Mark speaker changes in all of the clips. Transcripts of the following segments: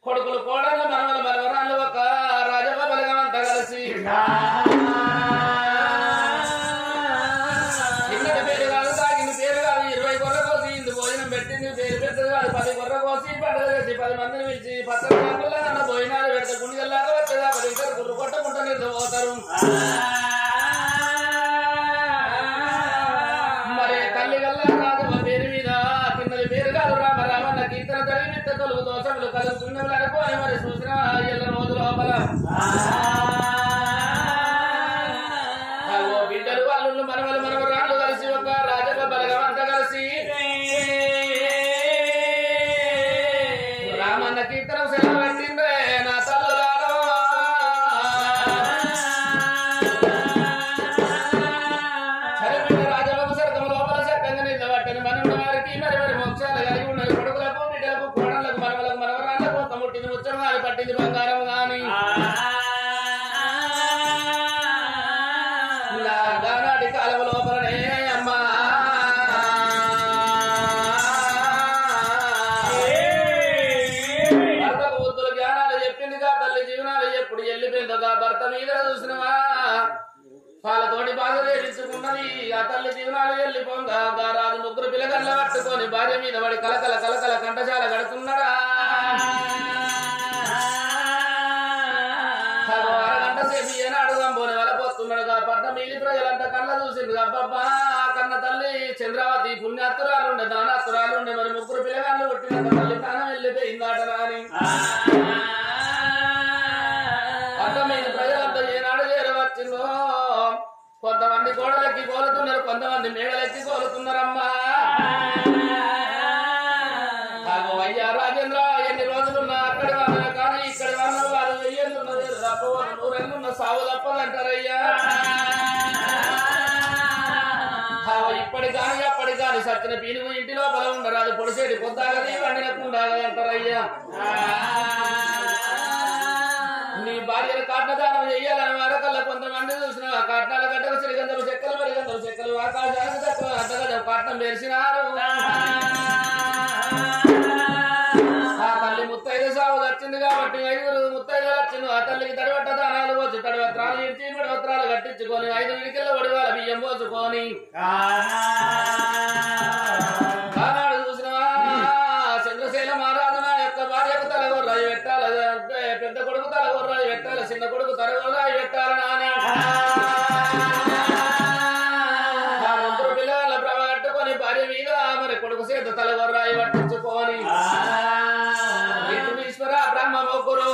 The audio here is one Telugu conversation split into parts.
Speaker 1: కొడుకులు కోడళ్ళ మనవల మనవరాళ్ళు ఒక రాజవ బలగమంతా కలిసి ఇన్నటి పేరు కాదు తాగింది పేరు కాదు 20 గొర్రె కోసి ఇందు భోజనం పెట్టింది పేరు పెద్దది కాదు 10 గొర్రె కోసి పండుగ చేసి 10 మందిని పిలిచి పచ్చడి కాకుండా నన్న భోజనాలు పెడితే గుండెల్లాగా వచ్చేదా 10 ఇద్దరు గుర్రు కొట్టుకుంటూ నిద్రపోతారు. మరి తల్లి గల్ల రాజవ పేరు మీద తిన్నది పేరు కాదు రామ రామన్న కీర్తన జరిగి తొలుగు దోషములు కలుగుతున్నలకు అని మరి చూసిన ఎల్ల రోజు లోపల బిడ్డలు వాళ్ళు మనవలు మనవరాళ్ళు కలిసి ఒక రాజవ బలగమంతా కలిసి రామన్న కీర్తన సెలవు పెట్టిందే నా తల్లులారో చనిపోయిన రాజవకు సరకము లోపల చక్కగా నిలబట్టని మనవుడు వారికి మరి మరి మోక్షాలు కలిగి ఉన్నది కొడుకులకు బిడ్డలకు కోడళ్లకు మనవలకు మనవరాళ్ళకు ఒక ముట్టింది ముచ్చం గాని పట్టింది బంగారం గాని గానాటి కాలం లోపలనే అమ్మా భర్తకు బుద్ధులు జ్ఞానాలు చెప్పిందిగా తల్లి జీవనాలు ఎప్పుడు వెళ్ళిపోయిందిగా భర్త మీద చూసినవా పాలతోటి బాధ వేయించుకున్నది ఆ తల్లి జీవనాలు వెళ్ళిపోగా రాజు ముగ్గురు పిల్లగల్ల పట్టుకొని భార్య మీద పడి కలకల కలకల కంఠశాల కడుతున్నారా అరగంట సేపు ఏనాడు పోని వెళ్ళిపోతున్నాడుగా పట్నం మిగిలి ప్రజలంతా కళ్ళ చూసింది అబ్బబ్బా కన్న తల్లి చంద్రావతి పుణ్యాత్తురాలుండే దానాత్తురాలుండే మరి ముగ్గురు పిల్లగాళ్ళు పుట్టినంత తల్లి ప్రాణం వెళ్ళిపోయిందాటరా అని పట్నం మీద ప్రజలంతా ఏనాడు చేరవచ్చిందో కొంతమంది గోడలెక్కి కోలుతున్నారు కొంతమంది మేడలెక్కి కోలుతున్నారమ్మా. అయ్యా రాజేంద్ర ఎన్ని రోజులున్నా అక్కడి వాళ్ళ కానీ ఇక్కడి వాళ్ళ వారు వెయ్యేళ్ళున్నది తప్ప 100 ఏళ్ళున్న సావు తప్పదంటారయ్యా. ఇప్పటి కానీ అప్పటి కానీ సచ్చిన పీనుగు ఇంటి లోపల ఉండరు అది పొడిసేటి పొద్దాగది వండినకుండా అంటారయ్యా. నీ భార్యను కాటదానం చెయ్యాలని వారకల్లా కొంతమంది చూసిన కాటనాల గడ్డకు సిరిగంధపు చెక్కలు మరిగంధపు చెక్కలు ఆకాశానికి తక్కువ అంతగా కాటనం వేసినారు. ఆ తల్లి ముత్తైదు సాగు వచ్చింది కాబట్టి 5 ముత్తైదు వచ్చింది. ఆ తల్లికి తడివట్ట దానాలు వచ్చి తడివత్రాలు ఇచ్చి పడివత్రాలు కట్టించుకొని 5 విడికెళ్ళ ఒడివాల బియ్యం పోసుకొని ఆనాడు చూసిన చంద్రశైల మహారాజు నా యొక్క భార్యకు తలగొర్రాయి పెట్టాలి పెద్ద కొడుకు తలగొర్రాయి పెట్టాలి చిన్న కొడుకు తలగొర్రాయి పెట్టాలి నాని ముగ్గురు పిల్లల ప్రభ కట్టుకొని భార్య మీద మరి కొడుకు చేత తలగొర్రాయి పట్టించుకొని ఈశ్వర బ్రహ్మ ముగ్గురు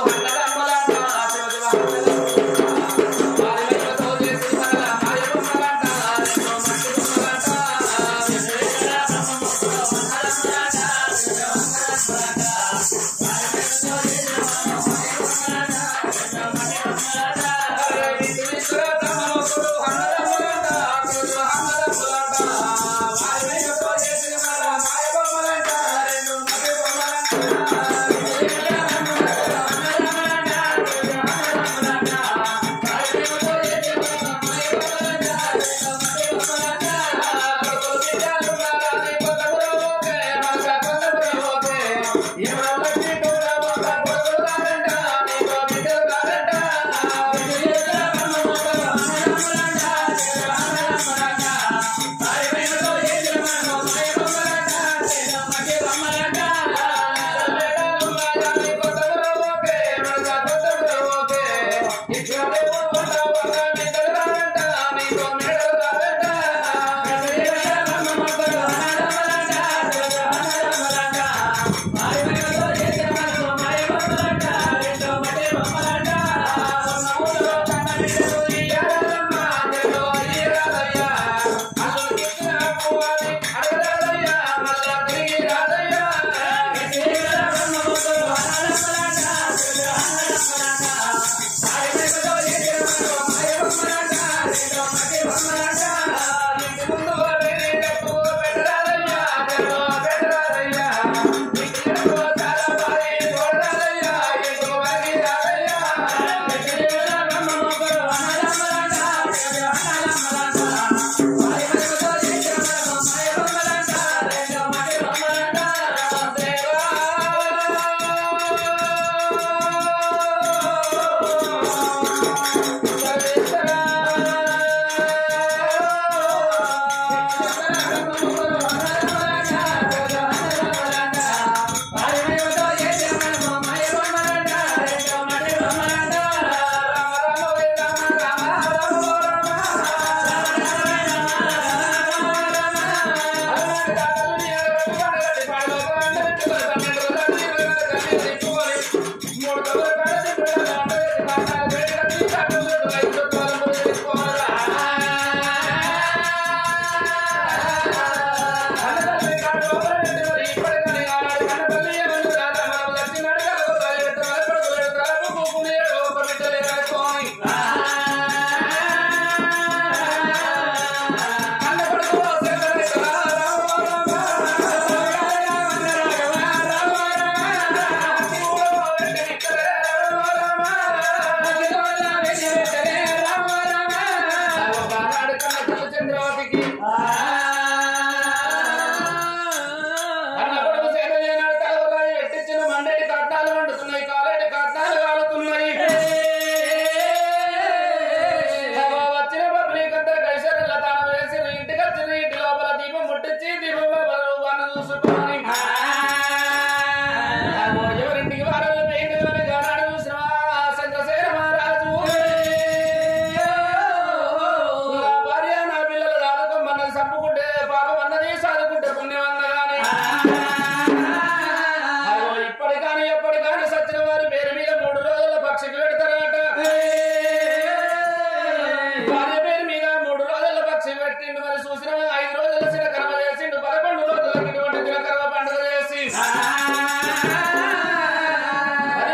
Speaker 1: 10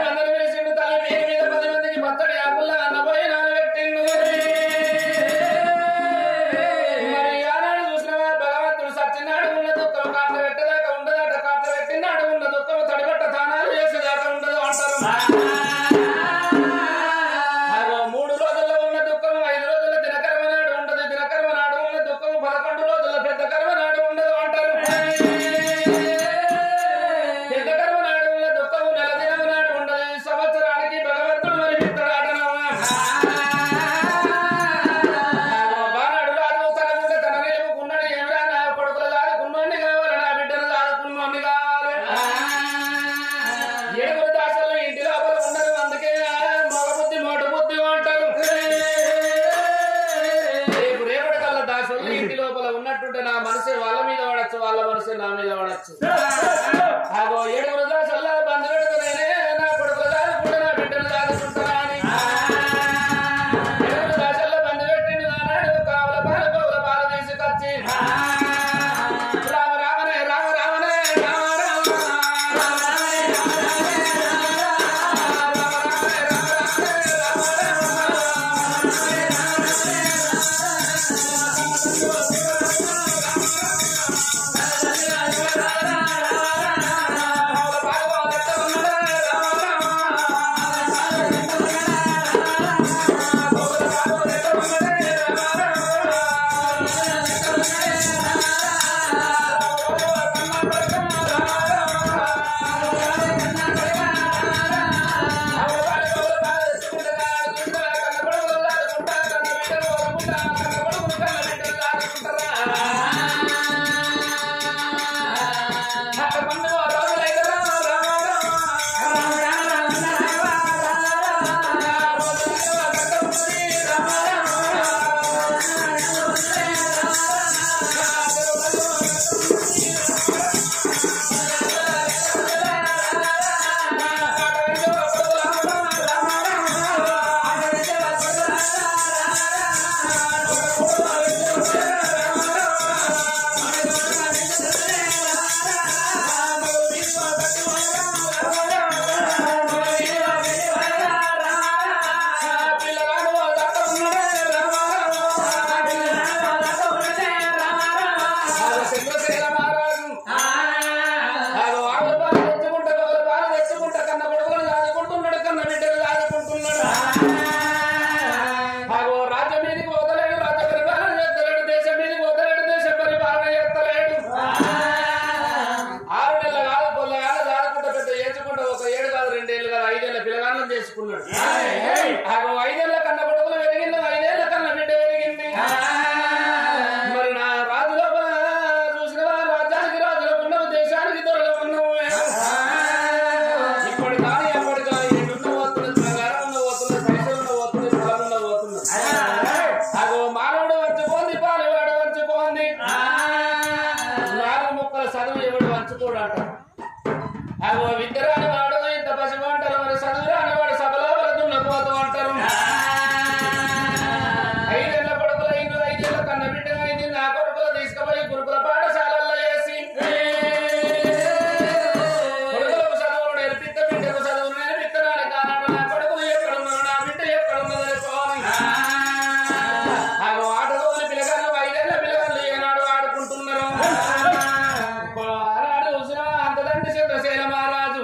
Speaker 1: మందిని పిలిచిండు తల్లి పేరు మీద 10 మందికి పచ్చడి ఆకుల్లో అన్నపోయినాలు పెట్టిండు. మరి ఆనాడు చూసినవా భగవంతుడు సచ్చినాడు ఉన్న దుఃఖం కాట్ల పెట్టదాకా ఉండదట, కాట్ల పెట్టినాడు ఉన్న దుఃఖం తడిబట్ట తానాలు చేసేదాకా ఉండదు అంటారు. 3 రోజుల్లో ఉన్న దుఃఖం 5 రోజుల దినకర్మ నాడు ఉండదు, దినకర్మ నాడు ఉన్న దుఃఖం 11 రోజుల పెద్ద కర్మ నాడు ఉండదు అంటారు. పెద్ద కర్మ నాడు ఉన్న దుఃఖం నెల దినం నాడు ఉండదు, సంవత్సరానికి భగవంతుడు మరి మిత్రుడాటనవా. బానాడు రాజు తనకుంటే తన నిలుపుకున్నాడు, ఏమిరా నా కొడుకులు దాదుకున్నోన్ని కావాలి, నా బిడ్డను దాదుకున్నోన్ని కావాలి. 7 దాసలు ఇంటి లోపల ఉండరు, అందుకే మగ బుద్ధి మోటు బుద్ధి అంటారు. రేపటి కల్లా దాసులు ఇంటి లోపల ఉన్నట్టుంటే నా మనసే వాళ్ళ మీద పడచ్చు, వాళ్ళ మనసే నా మీద పడచ్చు. 7 దాసల్లా బంధు పెడుతున్నానే, నా కొడుకులు దాదుకుంటే నా బిడ్డను దాదుకుంటారా అని 7 దాసల్లో బంధు పెట్టిండు. నాడు కావుల పాలు తీసుకొచ్చి రామ రామనే రామ రామనే రామ రామ చేసుకున్నాడు. 5 ఏళ్ల కన్నా కొడుకులు పెరిగింది, 5 ఏళ్ల కన్నా బిడ్డ పెరిగింది. మరి నా రాజు లోపల చూసిన రాజ్యానికి రాజులో ఉన్నావు, దేశానికి దొరలో ఉన్నావు. ఇప్పుడు కానీ అప్పటి కానీ ఎన్నున్న పోతున్నది, బంగారం ఉన్న పోతున్నది, పైసలు ఉన్న పోతున్నది, స్థలం ఉన్న పోతున్నది. మానవుడు వంచుకోంది, పాలువాడు వంచుకోంది, 4 ముక్కల చదువు ఎవడు వంచుకోడట. విద్యరాని వాడు ఇంత పసిమ అంటారు, మరి చదువు రాని వాడు సభలో వరదున్న పోతూ అంటారు. 5 ఏళ్ల కొడుకుల 5 ఏళ్ల కన్న బిడ్డ అయింది. నా కొడుకులు తీసుకుపోయి గురుకుల పాఠశాలల్లో వేసి కొడుకులకు చదువులు నేర్పిత్త, బిడ్డకు చదువులు నేర్పిత్తనాడు. కానాడు నా కొడుకులు ఎక్కడున్నారు, నా బిడ్డ ఎక్కడున్నది అనుకోని ఆట రోజులు పిల్లగాళ్ళు 5 ఏళ్ల పిల్లగాళ్ళు ఏనాడు ఆడుకుంటున్నారు. ఆనాడు చూసిన అంతదండి చంద్రశేల మహారాజు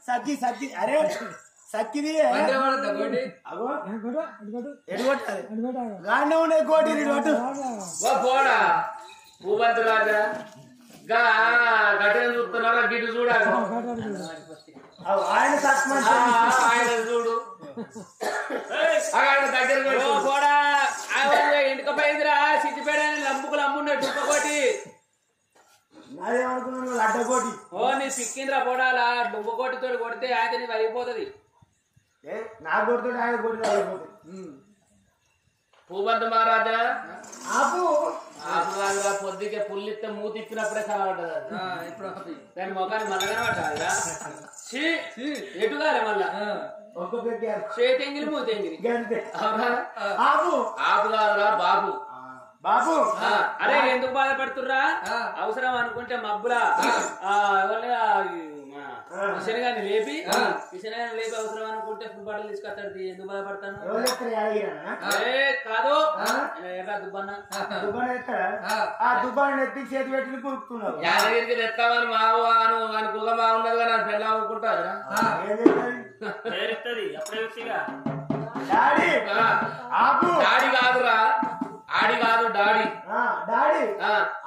Speaker 2: సక్కి అరే సక్కిది గానే ఉన్నాయి కోటి
Speaker 1: పోడా భూపతి రాజా గా గట్టిన చూస్తున్నారా గిట్టు చూడాలి
Speaker 2: ఆయన
Speaker 1: ఆయన చూడు దగ్గర పోడా ఇంటికి పోయిందిరా సిద్దిపేట లంపుకులు అమ్ముండే డుప్పకోటి
Speaker 2: అదేమనుకున్నాను అడ్డకోటి
Speaker 1: ఓ నీ సిక్కింద్రా పోడాలా డుప్పకోటితో కొడితే ఆయన అయిపోతుంది
Speaker 2: నా కొడుతుంటే ఆయన కొట్టి
Speaker 1: భూపతి మహారాజా
Speaker 2: ఆపు
Speaker 1: ఆపుగా పొద్దుకే పుల్లిస్తే మూతి ఇప్పినప్పుడే కనబడ్డది దాని మొఖాన్ని మళ్ళగానే పట్టాలిరా ఎటుగాలే మళ్ళా చేతెంగిలి మూతెంగిలి ఆపు కాదురా బాబు
Speaker 2: బాబు
Speaker 1: అరే ఎందుకు బాధపడుతుర్రా అవసరం అనుకుంటే మబ్బులా కిషన్గాని లేపి అవసరం అనుకుంటే ఫుల్ బాటలు తీసుకొస్తాడు ఎందుకు బాధపడతాను కాదు
Speaker 2: దుబ్బాన్ని ఎత్తి చేతి పెట్టి కూర్చున్నావు
Speaker 1: యాదగిరికి తెస్తామని మావు అని కుగ బాగున్నది కానీ నన్ను పెళ్ళ అవ్వకుంటారు డాడీ కాదురా ఆడి కాదు డాడీ
Speaker 2: డాడీ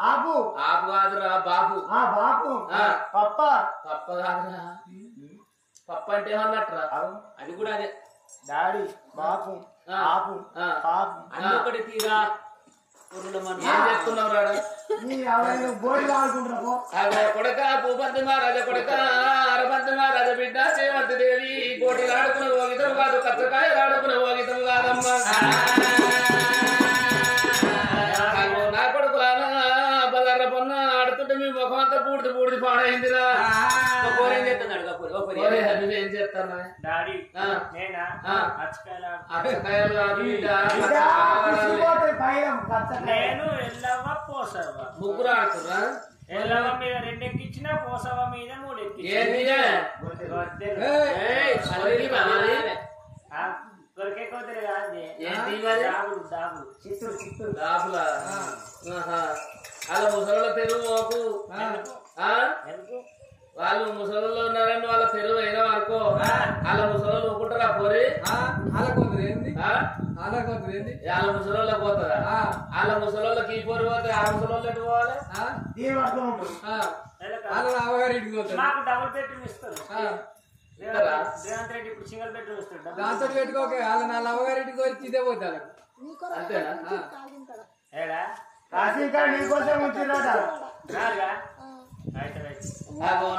Speaker 2: ఆపు
Speaker 1: ఆపు కాదురా బాబు
Speaker 2: బాపు పప్ప
Speaker 1: పప్ప కాదురా పప్ప అంటే ఏమన్నట్రా అది కూడా అదే
Speaker 2: డాడీ బాపు ఆపు పాపు
Speaker 1: అన్నొకటి తీరా ఏం చెప్తున్నావు రాడా
Speaker 2: బోడి ఆడుకుంటున్నావు
Speaker 1: కొడక భూపతి మహారాజ కొడక అరపతి మహారాజ బిడ్డ చేమంతి దేవి కోటిలు ఆడుకున్న ఓగితం కాదు కచ్చకాయలు ఆడుకున్న ఓగితం కాదమ్మా నా కొడుకులానా బజార్ల పొన్న ఆడుతుంటే మీ ముఖం అంతా పూడిది పాడైందిరా ఏం చేస్తున్నాడు ఏం చేస్తాను ముగ్గురు ఆడుతున్నా
Speaker 3: ఎల్లవ మీద రెండెక్కిచ్చిన పోసవ మీద మూడెక్కి దొరికే కోతలు కాదు
Speaker 1: డాబులా అలా ముసలి తెరువు మాకు వాళ్ళు ముసలిలో ఉన్నారని వాళ్ళ తెరువు అయినా అనుకో వాళ్ళ ముసలి ఒక్కుంటారా పోరి వాళ్ళ ముసలిలో పోతారా వాళ్ళ ముసలికి ఈ పోరు పోతే ఆ ముసలి ఎటు పోవాలి
Speaker 3: మాకు డబుల్ బెడ్రూమ్ ఇస్తారు రేవంత్ రెడ్డి ఇప్పుడు సింగిల్ బెడ్రూమ్ ఇస్తాడు
Speaker 4: దాంతో పెట్టుకోక వాళ్ళ నా లవ్వగారింటికి వచ్చి ఇదే పోతాడు
Speaker 1: అంతేనా
Speaker 2: నీకోసం వచ్చిందట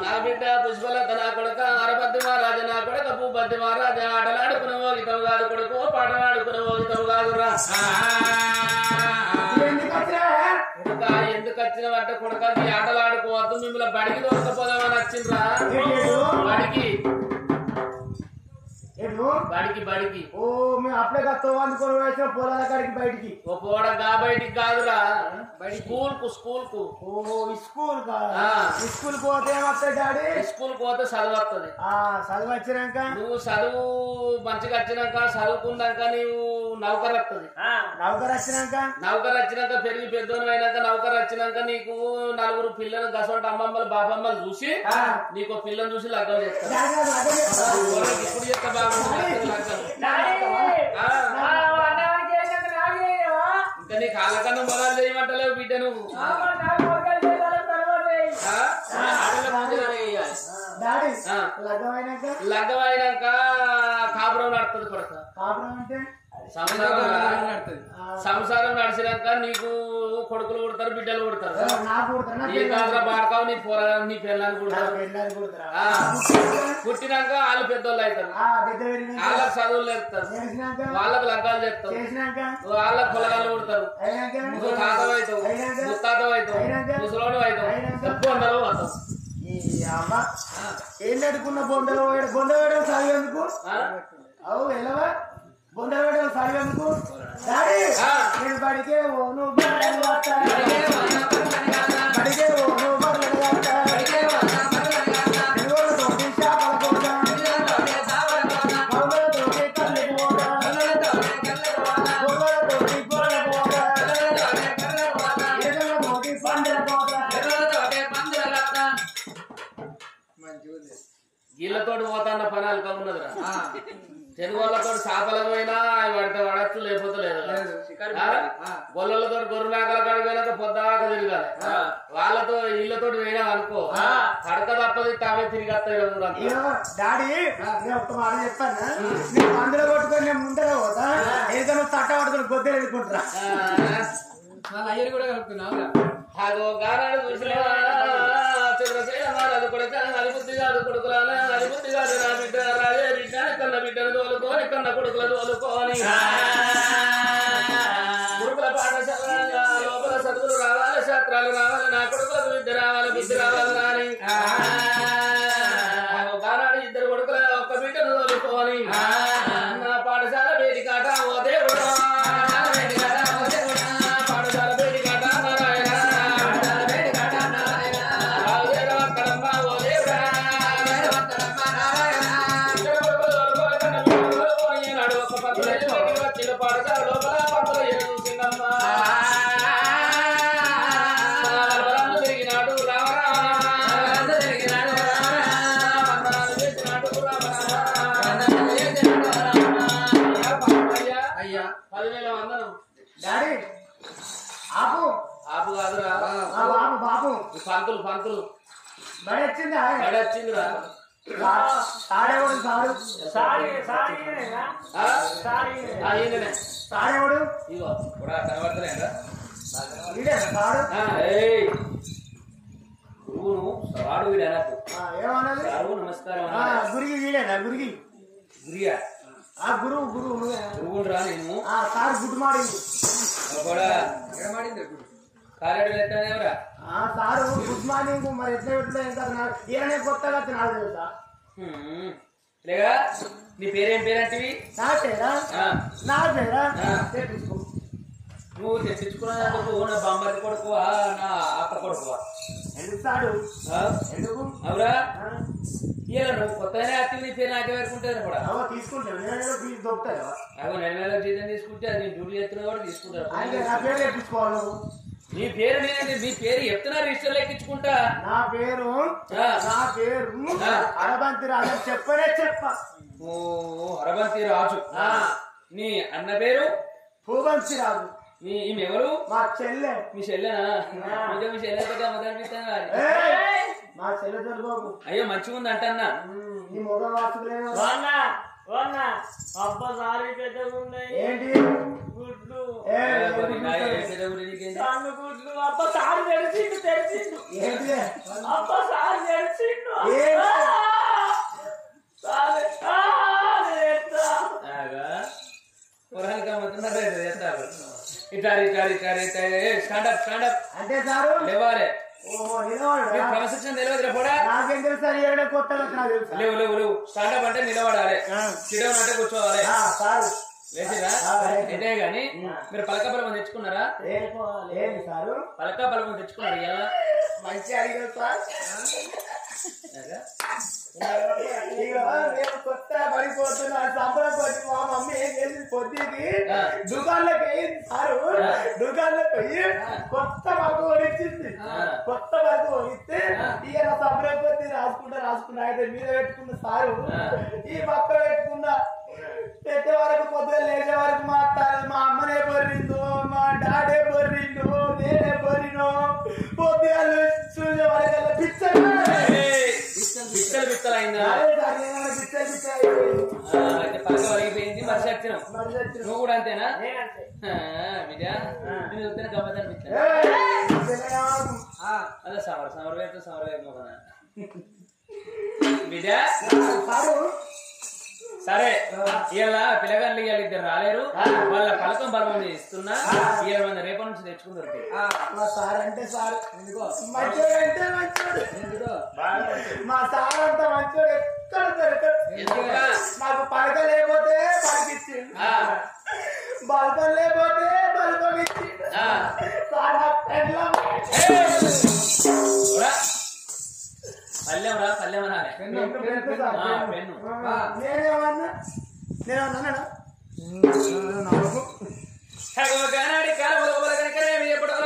Speaker 1: నా బిడ్డ పుష్పలత నా కొడుక అరపద్ది మహారాజ నా కొడుక భూపద్ది మహారాజ ఆటలాడుకునే ఓగితం కాదు కొడుకు పాటలాడుకునే ఓగితం కాదురా ఎందుకు వచ్చినవంటే కొడుక ఈ ఆటలాడుకోవద్దు మిమ్మల్ని బడికి దొరకపోదామని వచ్చిండ్రా బడికి
Speaker 2: ఓ మేము అప్పుడే కత్తోవాలి వేసిన పొలాల కాడికి బయటికి
Speaker 1: ఓ పోడ గా బయటికి కాదురా స్కూల్ కు
Speaker 2: స్కూల్ పోతే ఏమొస్తాయి డాడీ
Speaker 1: స్కూల్ పోతే చదువు వస్తుంది
Speaker 2: చదువు వచ్చినాక
Speaker 1: నువ్వు చదువు మంచిగా వచ్చినాక చదువుకున్నాక నీవు నౌకరు వస్తుంది నౌకరు వచ్చినాక పెరిగి పెద్దోని అయినాక నౌకరు వచ్చినాక నీకు నలుగురు పిల్లలు గసంట అమ్మమ్మలు బాబమ్మలు చూసి నీకు పిల్లని చూసి లగ్గం చేస్తారు ఇప్పుడు చెప్తా ఇంకా నీ కాళ్ళకన్నా మొదలు చేయమంటలేవు బిడ్డ నువ్వు లగ్గమైనాక కాపురం నడుతుంది కొడక సంసారం నడిచినాక నీకు కొడుకులు పుడతారు బిడ్డలు పుడతారు ఏం కాదురా బాడకావు నీ పోరాడు నీ పిల్లలు పుడతారు పుట్టినాక వాళ్ళు పెద్దోళ్ళు అవుతారు వాళ్ళకి చదువులు నేర్పుతారు వాళ్ళకు లగ్గాలు చెప్తారు వాళ్ళకు పొలగాళ్ళు పుడతారు నువ్వు తాతవు అవుతావు ముత్తాతవు అవుతావు ముసలోడు అవుతావు బొండలు అవుతావు
Speaker 2: ఏం నడుకున్న బొండలు వేయడం చదివేందుకు అవు ఎలవా బొండలు వేయడం చదివేందుకు డాడీ నేను బడికే ఓను బడికే ఓను
Speaker 1: గీళ్ళతోటి పోతాన్న పని అల్క ఉన్నదిరా తెలుగు వాళ్ళతో చేపలకు పోయినా పడితే పడచ్చు లేకపోతే లేదు గొల్లలతో గొర్రె మేకల కాడికి పోయినాక పొద్దాక తిరగాలి వాళ్ళతో ఇళ్ళతో పోయినా అనుకో కడక తప్పది తామే తిరిగి వస్తాయి
Speaker 2: డాడీ నేను ఒక్క మాట చెప్పాను నేను అందులో కొట్టుకొని నేను ముందర పోతా ఏదైనా తట్ట పడుకుని గొద్దెలు ఎదుర్కొంటారా
Speaker 4: మళ్ళీ అయ్యని కూడా కలుపుతున్నావు
Speaker 1: అదో గానాడు చూసినా చంద్రసేన అది కొడుక అలిబుద్ధి కాదు కొడుకురాలే అలిబుద్ధి కాదు నా బిడ్డ రాజే బిడ్డ కన్న బిడ్డను తోలుకోని కన్న కొడుకులు తోలుకోని గురుకుల పాఠశాల లోపల చదువులు రావాలి శాస్త్రాలు రావాలి నా కొడుకులకు విద్య రావాలి బుద్ధి రావాలి అని గానాడు ఇద్దరు కొడుకుల ఒక్క బిడ్డను తోలుకోని నా పాఠశాల వేదికాట ఓ దేవుడు పంతులు పంతులు బడొచ్చిందిరా
Speaker 2: సాడేవాడు సాడేవాడు
Speaker 1: ఇగో కూడా కనబడతలేదా గురువును వాడు వీడు అనద్దు
Speaker 2: ఏమన్నది
Speaker 1: నమస్కారం
Speaker 2: గురికి వీడేనా గురికి
Speaker 1: గురియా
Speaker 2: గురువు గురువు
Speaker 1: గురువులు రా నేను
Speaker 2: సార్ గుడ్ మార్నింగ్
Speaker 1: కూడా కాలేడు ఎత్తనేవరా
Speaker 2: సారు గుడ్ మార్నింగ్ మరి ఎట్లా పెట్టలే ఈయనే కొత్తగా తినాలి తెలుసా
Speaker 1: లేగా నీ పేరేం పేరంటివి
Speaker 2: నా పేరా తెప్పించుకో
Speaker 1: నువ్వు తెప్పించుకున్నందుకు నా బామ్మది కొడుకువా నా అక్క కొడుకువా
Speaker 2: ఎందుకు సాడు ఎందుకు
Speaker 1: అవురా ఇలా నువ్వు కొత్తగానే యాక్టివ్ నీ పేరు నాకే వేరుకుంటాను కూడా
Speaker 2: తీసుకుంటాను ఫీజు దొరుకుతాయి
Speaker 1: అవి నెల జీతం తీసుకుంటే అది నేను డ్యూటీ చేస్తున్నా కూడా తీసుకుంటారు
Speaker 2: నా పేరు తెప్పించుకోవాలి
Speaker 1: నీ పేరు నేనండి నీ పేరు చెప్తున్నా రిజిస్టర్ లెక్కించుకుంటా
Speaker 2: నా పేరు అరబంతి రాజు చెప్పనే చెప్ప
Speaker 1: ఓ అరబంతి రాజు నీ అన్న పేరు
Speaker 2: పూబంతి రాజు
Speaker 1: మీ ఈమెవరు
Speaker 2: మా చెల్లె
Speaker 1: మీ చెల్లెనా ఇంకా మీ చెల్లె మొదలనిపిస్తాను
Speaker 2: మా చెల్లె బాబు
Speaker 1: అయ్యో మంచిగా ఉంది అంటన్నా
Speaker 2: నీ మొగ వాసుకులేదు
Speaker 3: అబ్బా సారీ పెద్దగా ఉన్నాయి
Speaker 2: ఏంటి
Speaker 3: గుడ్లు గుడ్లు అబ్బా సారి తెరిచిండు
Speaker 2: ఏంటి
Speaker 3: అబ్బా సారి తెరిచిండు
Speaker 2: అంటే సారు
Speaker 1: లేవాలి
Speaker 2: నిలబడు
Speaker 1: క్రమశిక్షణ నిలవదురా పోడా
Speaker 2: నాకేం తెలుసా ఏడే కొత్తగా నాకు తెలుసా
Speaker 1: లేవు స్టాండప్ అంటే నిలబడాలి సిడౌన్ అంటే కూర్చోవాలి
Speaker 2: సారు
Speaker 1: వేసిరా ఇదే గాని మీరు పలక బలం తెచ్చుకున్నారా
Speaker 2: ఏంటి సారు
Speaker 1: పలక బలం తెచ్చుకున్నారు ఎలా
Speaker 2: మంచి అడిగారు సార్ నేను కొత్త పడిపోతున్నా సంబరపడి మా మమ్మీ ఏం చేసింది పొద్దుకి దుకాణంలోకి అయ్యింది సారు దుకాణంలోకి అయ్యి కొత్త పలుకు కొనిచ్చింది కొత్త పలుకు కొనిస్తే ఇక నా సంబరపడి రాసుకున్నా అయితే మీద పెట్టుకున్న సారు ఈ పక్క పెట్టుకున్నా పెట్టే వరకు పొద్దున లేచే వరకు మా అమ్మనే బొర్రిందో మా డాడే బొర్రిందో నేనే బొర్రినో పొద్దుగా చూసే వరకల్లా
Speaker 1: బిత్తలు అయిందా పలక వలిగిపోయింది మనిషి వచ్చినాం నువ్వు కూడా అంతేనా విజయ నేను చూస్తేనే గమ్మత్ అనిపించాను అదే సమర వేరు సమర వేరు విజయ సరే ఇవాళ పిల్లగాళ్ళు ఇవాళ ఇద్దరు రాలేరు వాళ్ళ పలకం బలం ఇస్తున్నా ఇవాళ మన రేపటి నుంచి తెచ్చుకుందరు
Speaker 2: మా సార్ అంటే సార్ మంచోడు అంటే మంచోడు మా సార్ అంతా మంచోడు ఎక్కడ దొరకదు నాకు పలక లేకపోతే పలికిచ్చిండు బల్బం లేకపోతే బల్బం ఇచ్చిండు సార్ నాకు
Speaker 1: పల్లెంరా పల్లెమనాలి పెన్ను
Speaker 2: నేనేమన్నా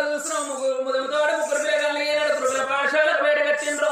Speaker 1: చూస్తున్నాం ముగ్గురు పిల్లగాళ్ళు పాఠశాలకు బయటకు వచ్చిండ్రు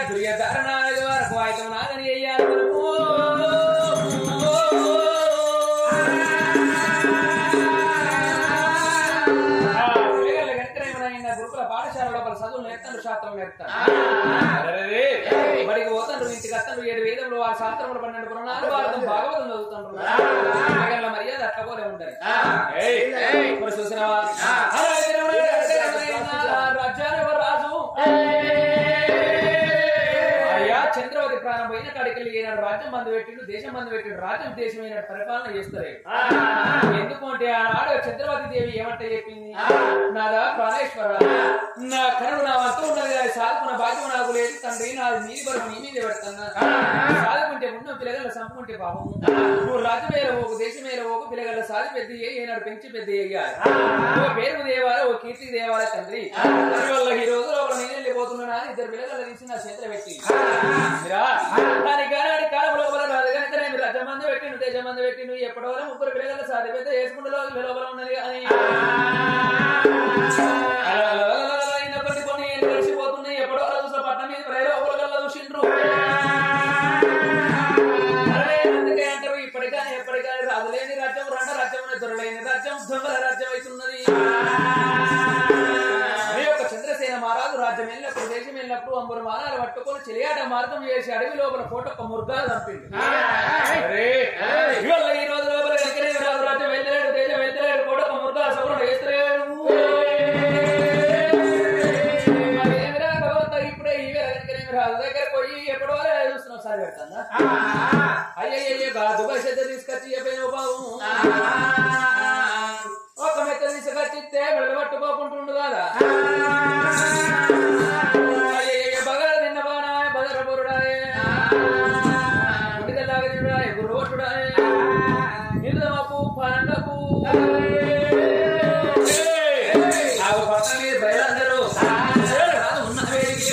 Speaker 4: దుర్యధరణాది వరకు అయితే నాగని అయ్యారు వరకు గురుకుల పాఠశాల లోపల చదువులు నేర్తాను శాస్త్రం నేర్తాను బడికి పోతాను ఇంటికి వస్తాను 7 వేదములు 6 శాస్త్రములు 12 పురాణాలు భారతం భాగవతం చదువుతాను మర్యాద అట్లా పోలే ఉంటాయి చూసినవా రాజు అయ్యా చంద్రవతి ప్రాణం పోయిన కాడికి ఈనాడు రాజ్యం మందు పెట్టిండు దేశం మందు పెట్టిండు రాజ్యం దేశమైన పరిపాలన చేస్తారు ఎందుకు అంటే ఆనాడు చంద్రవతి దేవి ఏమంటే చెప్పింది నాదా ప్రాణేశ్వర నా కరుడు నా వంతు ఉన్నది సాధుకున్న భాగ్యం నాకు లేదు తండ్రి నాది నీది వరకు నీ మీద పెడతాను సాధుకుంటే ఉన్న పిల్లగల సంపుకుంటే పాపము నువ్వు రాజ్యమేర ఓకు దేశమేర ఓకు పిల్లగల సాధి పెద్ద ఏనాడు పెంచి పెద్ద అయ్యారు ఓ పేరు దేవాలే ఓ కీర్తి దేవాలే తండ్రి వల్ల ఈ రోజు లోపల నేను వెళ్ళిపోతున్నా 2 పిల్లగల తీసి నా చేతిలో పెట్టి దానికి కాలం లోపల రాదు కానీ రాజ్యమంది పెట్టిండు దేశమంది పెట్టిండు ఎప్పటి వరకు 3 పిల్లగల సాధి పెద్ద వేసుకుంటే లోపల ఉన్నది కానీ కొన్ని కలిసిపోతున్నాయి ఎప్పటి వరకు పట్టణం మీద ప్రయోగల చూసిండ్రు అందుకే అంటారు ఇప్పటికాని ఎప్పటికాని రాజులేని రాజ్యం రెండ రాజ్యం దొరలేని రాజ్యం దొంగల రాజ్యం అవుతున్నది చంద్రసేన మహారాజు రాజ్యం వెళ్ళినప్పుడు దేశం వెళ్ళినప్పుడు 3 మానాలు పట్టుకొని చెలియాట మార్గం చేసి అడవి లోపల కోటొక్క ముర్గాలు చంపింది ఇవాళ ఈ రోజు లోపల రాజు రాజ్యం వెళ్ళలేడు దేశం వెళ్ళలేడు కోటొక్క ముర్గాలు సౌరణ వేస్తలేడు ఇప్పుడే ఈ రాజు దగ్గర పోయి ఎప్పటి వరకు చూస్తున్నాం సార్ పెడతాను అయ్యయ్య దుబాయ్ శ్రద్ధ తీసుకొచ్చి చెప్పిన బాబు ఒక మెత్త తీసుకొచ్చిస్తే మెడలు పట్టుకోకుంటుండు కదా అయ్యయ్య బగల తిన్న బానాయ బదర బొరుడాయే గుడిదలాగా తిరుడాయ గుర్రోటుడాయే నిలుదమకు పండకు నాకు పట్ట మీద బయలందరూ ఉన్న వేడికి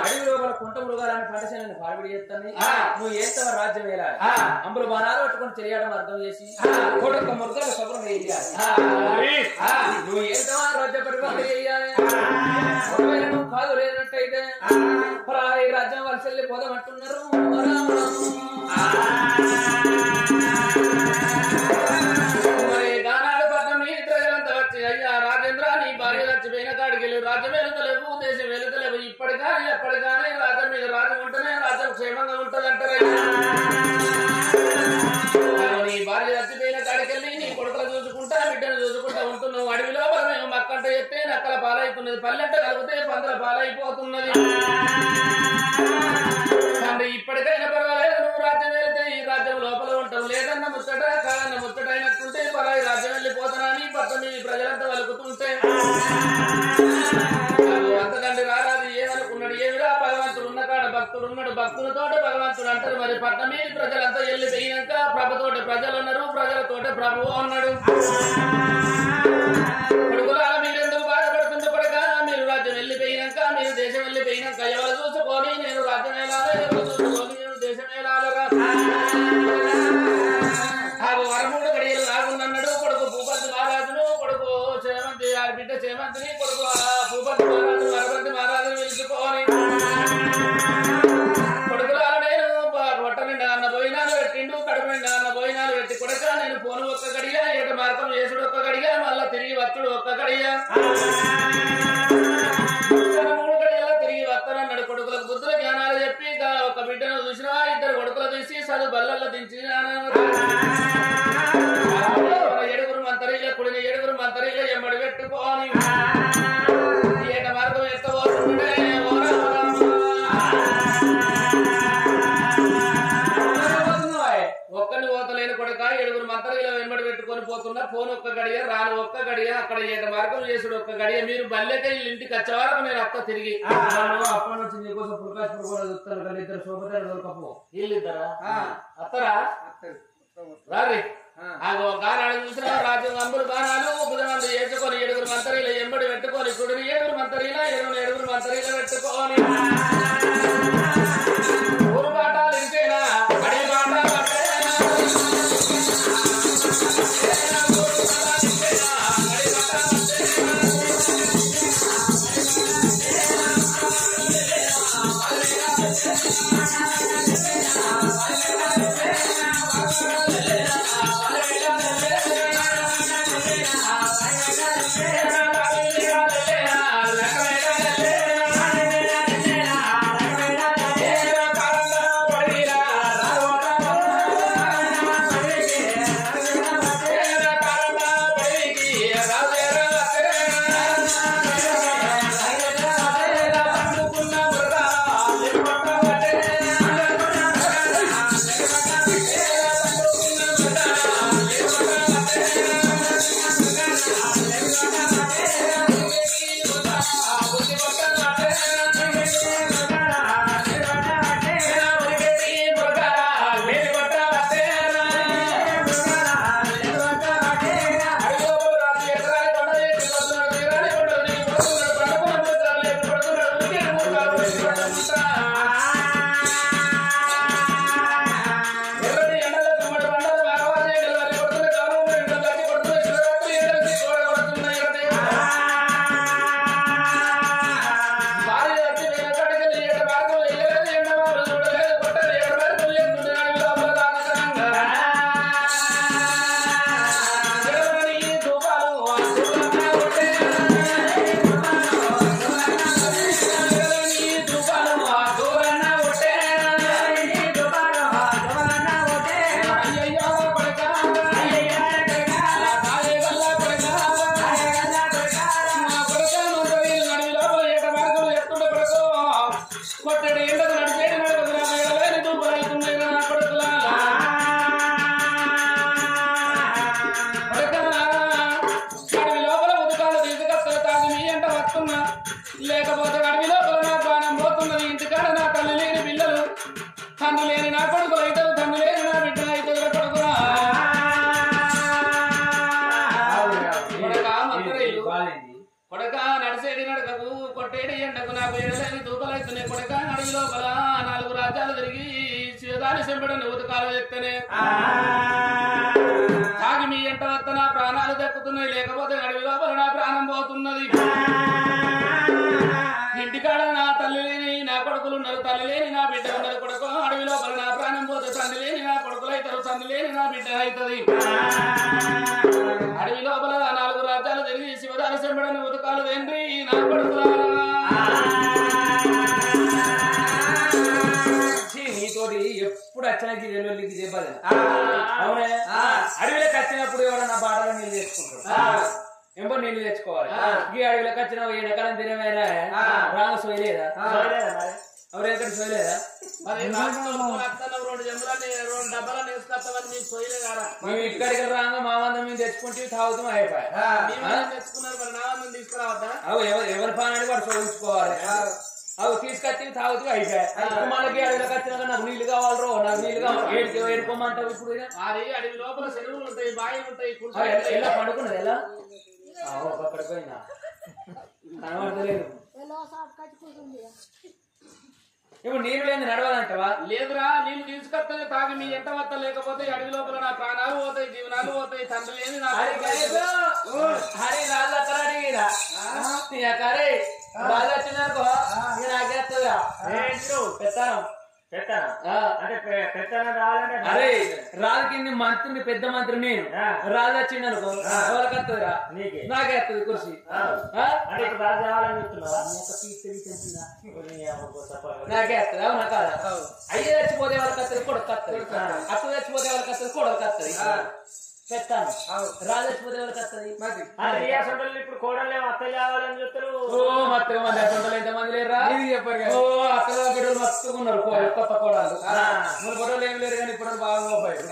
Speaker 4: అడవి లోపల కుంట మృగాలని పంటశాలని పాల్పడి చేస్తాను నువ్వు ఏస్తావ రాజ్యం వేయాలి అంబులు బాణాలు పట్టుకొని తెలియడం అర్థం చేసి కోటొక్క మృగాలు శుభ్రం వేయాలి నువ్వు ఏస్తావా రాజ్య పరిపాలన చేయాలి నువ్వు కాదు లేనట్టయితే ఈ రాజ్యం వలస వెళ్ళి పోదామంటున్నారు అయ్యా రాజేంద్ర నీ భార్య చచ్చిపోయిన కాడికి వెళ్ళి రాజ్యం వెళుతలేవు దేశం వెళుతలేవు ఇప్పటికాని ఎప్పటికాని రాజ్యం మీద రాజ్యం ఉంటేనే రాజ్యం క్షేమంగా ఉంటదంటారు నీ భార్య చచ్చిపోయిన కాడికి వెళ్ళి నీ కొడుకులు చూసుకుంటా బిడ్డను చూసుకుంటా ఉంటున్నావు అడవిలో మేము మక్కంట చెప్తే నక్కల పాలైతున్నది పల్లెంట కలిపితే పందల పాలైపోతున్నది తండ్రి ఇప్పటికైనా పర్వాలేదు నువ్వు రాజ్యం వెళ్తే ఈ రాజ్యం లోపల ఉంటావు లేదన్న ముచ్చట కాదన్న ముచ్చట అయినట్టుంటే పరాయి రాజ్యం వెళ్ళిపోతానని పట్ట మీ ప్రజలంతా వలుకుతుంటే అంతకంటే రారాదు ఏమనుకున్నాడు ఏమిరా భగవంతుడు ఉన్న కాడ భక్తుడు ఉన్నాడు భక్తులతోట భగవంతుడు అంటారు మరి పట్ట మీద ప్రజలంతా వెళ్ళిపోయినాక ప్రభుతోటి ప్రజలు ఉన్నారు ప్రజలతోటి ప్రభువు అన్నాడు కొడుకులాల మీరెందుకు బాధపడుతుంటే పడక మీరు రాజ్యం వెళ్ళిపోయినాక మీరు దేశం వెళ్ళిపోయినాక ఎవరు చూసుకొని నేను రాజ్యం వెళ్ళాలి ఎవరు చూసుకొని నేను దేశం వెళ్ళాలరా వరముడు గడియలు రాగుందన్నాడు కొడుకు భూపతి మహారాజును కొడుకు చేమంతి బిడ్డ చేమంతిని కొడుకు భూపతి మహారాజు వరపతి మహారాజును పిలుచుకోని కొడుకులాల నేను పొట్ట నిండా అన్న భోజనాలు పెట్టిండు కడుపు నిండా అన్న భోజనాలు పెట్టి కొడక నేను పోను ఒక్క గడియ ఏట మార్గం చేసుడు ఒక్క గడియ మళ్ళా తిరిగి వచ్చుడు ఒక్క గడియ 3 గడియలో తిరిగి వస్తానన్నాడు కొడుకులకు బుద్ధుల జ్ఞానాలు చెప్పి
Speaker 1: బిడ్డను చూసినా ఇద్దరు కొడుకులు తీసి చదువు బల్లల్లో దించి ఏడుగురు మంతరీల కుడిని ఏడుగురు మంతరీల ఎమ్మడి పెట్టుకోని ఏట మార్గం ఎత్తబోతుండే ఒక్కని పోతలేని కొడుక ఏడుగురు మంతరీల వెంబడి పెట్టుకొని పోతున్నా ఫోన్ ఒక్క గడియ రాను ఒక్క గడియ అక్కడ ఏట మార్గం చేసుడు ఒక్క గడియ మీరు బల్లెక ఇంటికి వచ్చే వరకు నేను అత్త తిరిగి
Speaker 4: అప్పటి నుంచి నీకోసం పురకాశపురం కూడా చూస్తారు కదా ఇద్దరు శోభతారు దొరకపో
Speaker 1: వీళ్ళిద్దరా అత్తరా రారి ఆగో గానాడు చూసిన రాజు అంబులు బాణాలు బుధమంది వేసుకొని ఏడుగురు మంతరీల ఎంబడి పెట్టుకొని చూడని ఏడుగురు మంతరీల ఏడుగురు మంతరీల పెట్టుకొని ఊరు బాటాలు ఇంకేనా అడి బాట లేకపోతే అడవిలో నా ప్రాణం పోతున్నది ఇంటికాడ నా తల్లి లేని పిల్లలు తండ్రి లేని నా కొడుకులు అయితే తండ్రి లేని నా బిడ్డ అయితే కొడుకురా కొడక నడిసేడి నడకకు కొట్టేడి ఎండకు నాకు ఎడలేని దూకలైతున్నాయి కొడక అడవి లోపల 4 రాజ్యాలు తిరిగి శివదాని చెంపడని ఉతకాలు చెప్తేనే తాగి మీ ఎంట వద్ద నా ప్రాణాలు దక్కుతున్నాయి లేకపోతే అడవి లోపల నా ప్రాణం పోతున్నది ఇంటికాడ నా తల్లి లేని నా కొడుకులు ఉన్నారు తల్లి లేని నా బిడ్డ ఉన్నారు కొడుకు అడవి లోపల నా ప్రాణం పోతే తండ్రి లేని నా కొడుకులు అవుతారు తండ్రి లేని నా బిడ్డ అవుతుంది అడవి లోపల 4 రాజ్యాలు తిరిగి శివదాని చెంపడని ఉతకాలు తండ్రి నా కొడుకులా
Speaker 4: నీతోటి ఎప్పుడు వచ్చినకి వెల్లుల్లికి చెప్పాలి అవునే అడవిలోకి వచ్చినప్పుడు ఎవరన్నా బాటలో నీళ్ళు తెచ్చుకుంటారు ఎంబో నీళ్ళు తెచ్చుకోవాలి ఈ అడవిలోకి వచ్చిన ఎండాకాలం తినమైనా రాంగ సోయలేదా ఎవరు ఎక్కడ సోయలేదా మేము ఇక్కడికి రాగా మా మందం మేము తెచ్చుకుంటే తాగుతాం అయిపోయి ఎవరి పానాన్ని వాడు సోయించుకోవాలి అవి తీసుకొచ్చి తాగుతూ అయిపోయాయి మనకి అడవిలోకి వచ్చినాక నాకు నీళ్లు కావాలరో నాకు నీళ్లు కావాలి ఏడుకోమంటావు ఇప్పుడు
Speaker 1: అడవి లోపల చెరువులు ఉంటాయి బాయిలు ఉంటాయి
Speaker 4: ఎలా పండుకున్నది ఎలా అక్కడికి పోయినా కనబడతలేదు ఇప్పుడు నీళ్ళు లేని నడవాలంటవా
Speaker 1: లేదురా నీళ్ళు తీసుకొస్తే తాగి మీ ఎంట వత్త లేకపోతే అడవి లోపల నా ప్రాణాలు పోతాయి జీవనాలు పోతాయి తండ్రి లేని
Speaker 4: హరి రాజు అక్కడ అడిగిరా కరే రాజు వచ్చినాకో నాకేస్తుందా పెత్తాను అరే రాజు కింద మంత్రిని పెద్ద మంత్రి నేను రాజు వచ్చింది అనుకో ఎవరికి వస్తుందిరా నాకే వస్తుంది కుర్చీ నాకే వస్తుంది అవునా కాదా అయ్యే చచ్చిపోతే వాళ్ళకి వస్తుంది కొడుకు వస్తుంది అప్పు చచ్చిపోతే వాళ్ళకి వస్తుంది కొడుకు వస్తుంది పెడతాను రాజు చచ్చిపోతే ఎవరికి వస్తుంది
Speaker 3: ఇప్పుడు కోడలు అత్త కావాలని చెప్తారు
Speaker 4: మత్తగా మంది అసలు ఎంతమంది లేరా చెప్పారు అక్కడ బిడ్డలు మస్తుకున్నారు కొత్త కోడాలు మన ఫోటోలు ఏం లేరు కానీ ఇప్పుడు బాగా మరి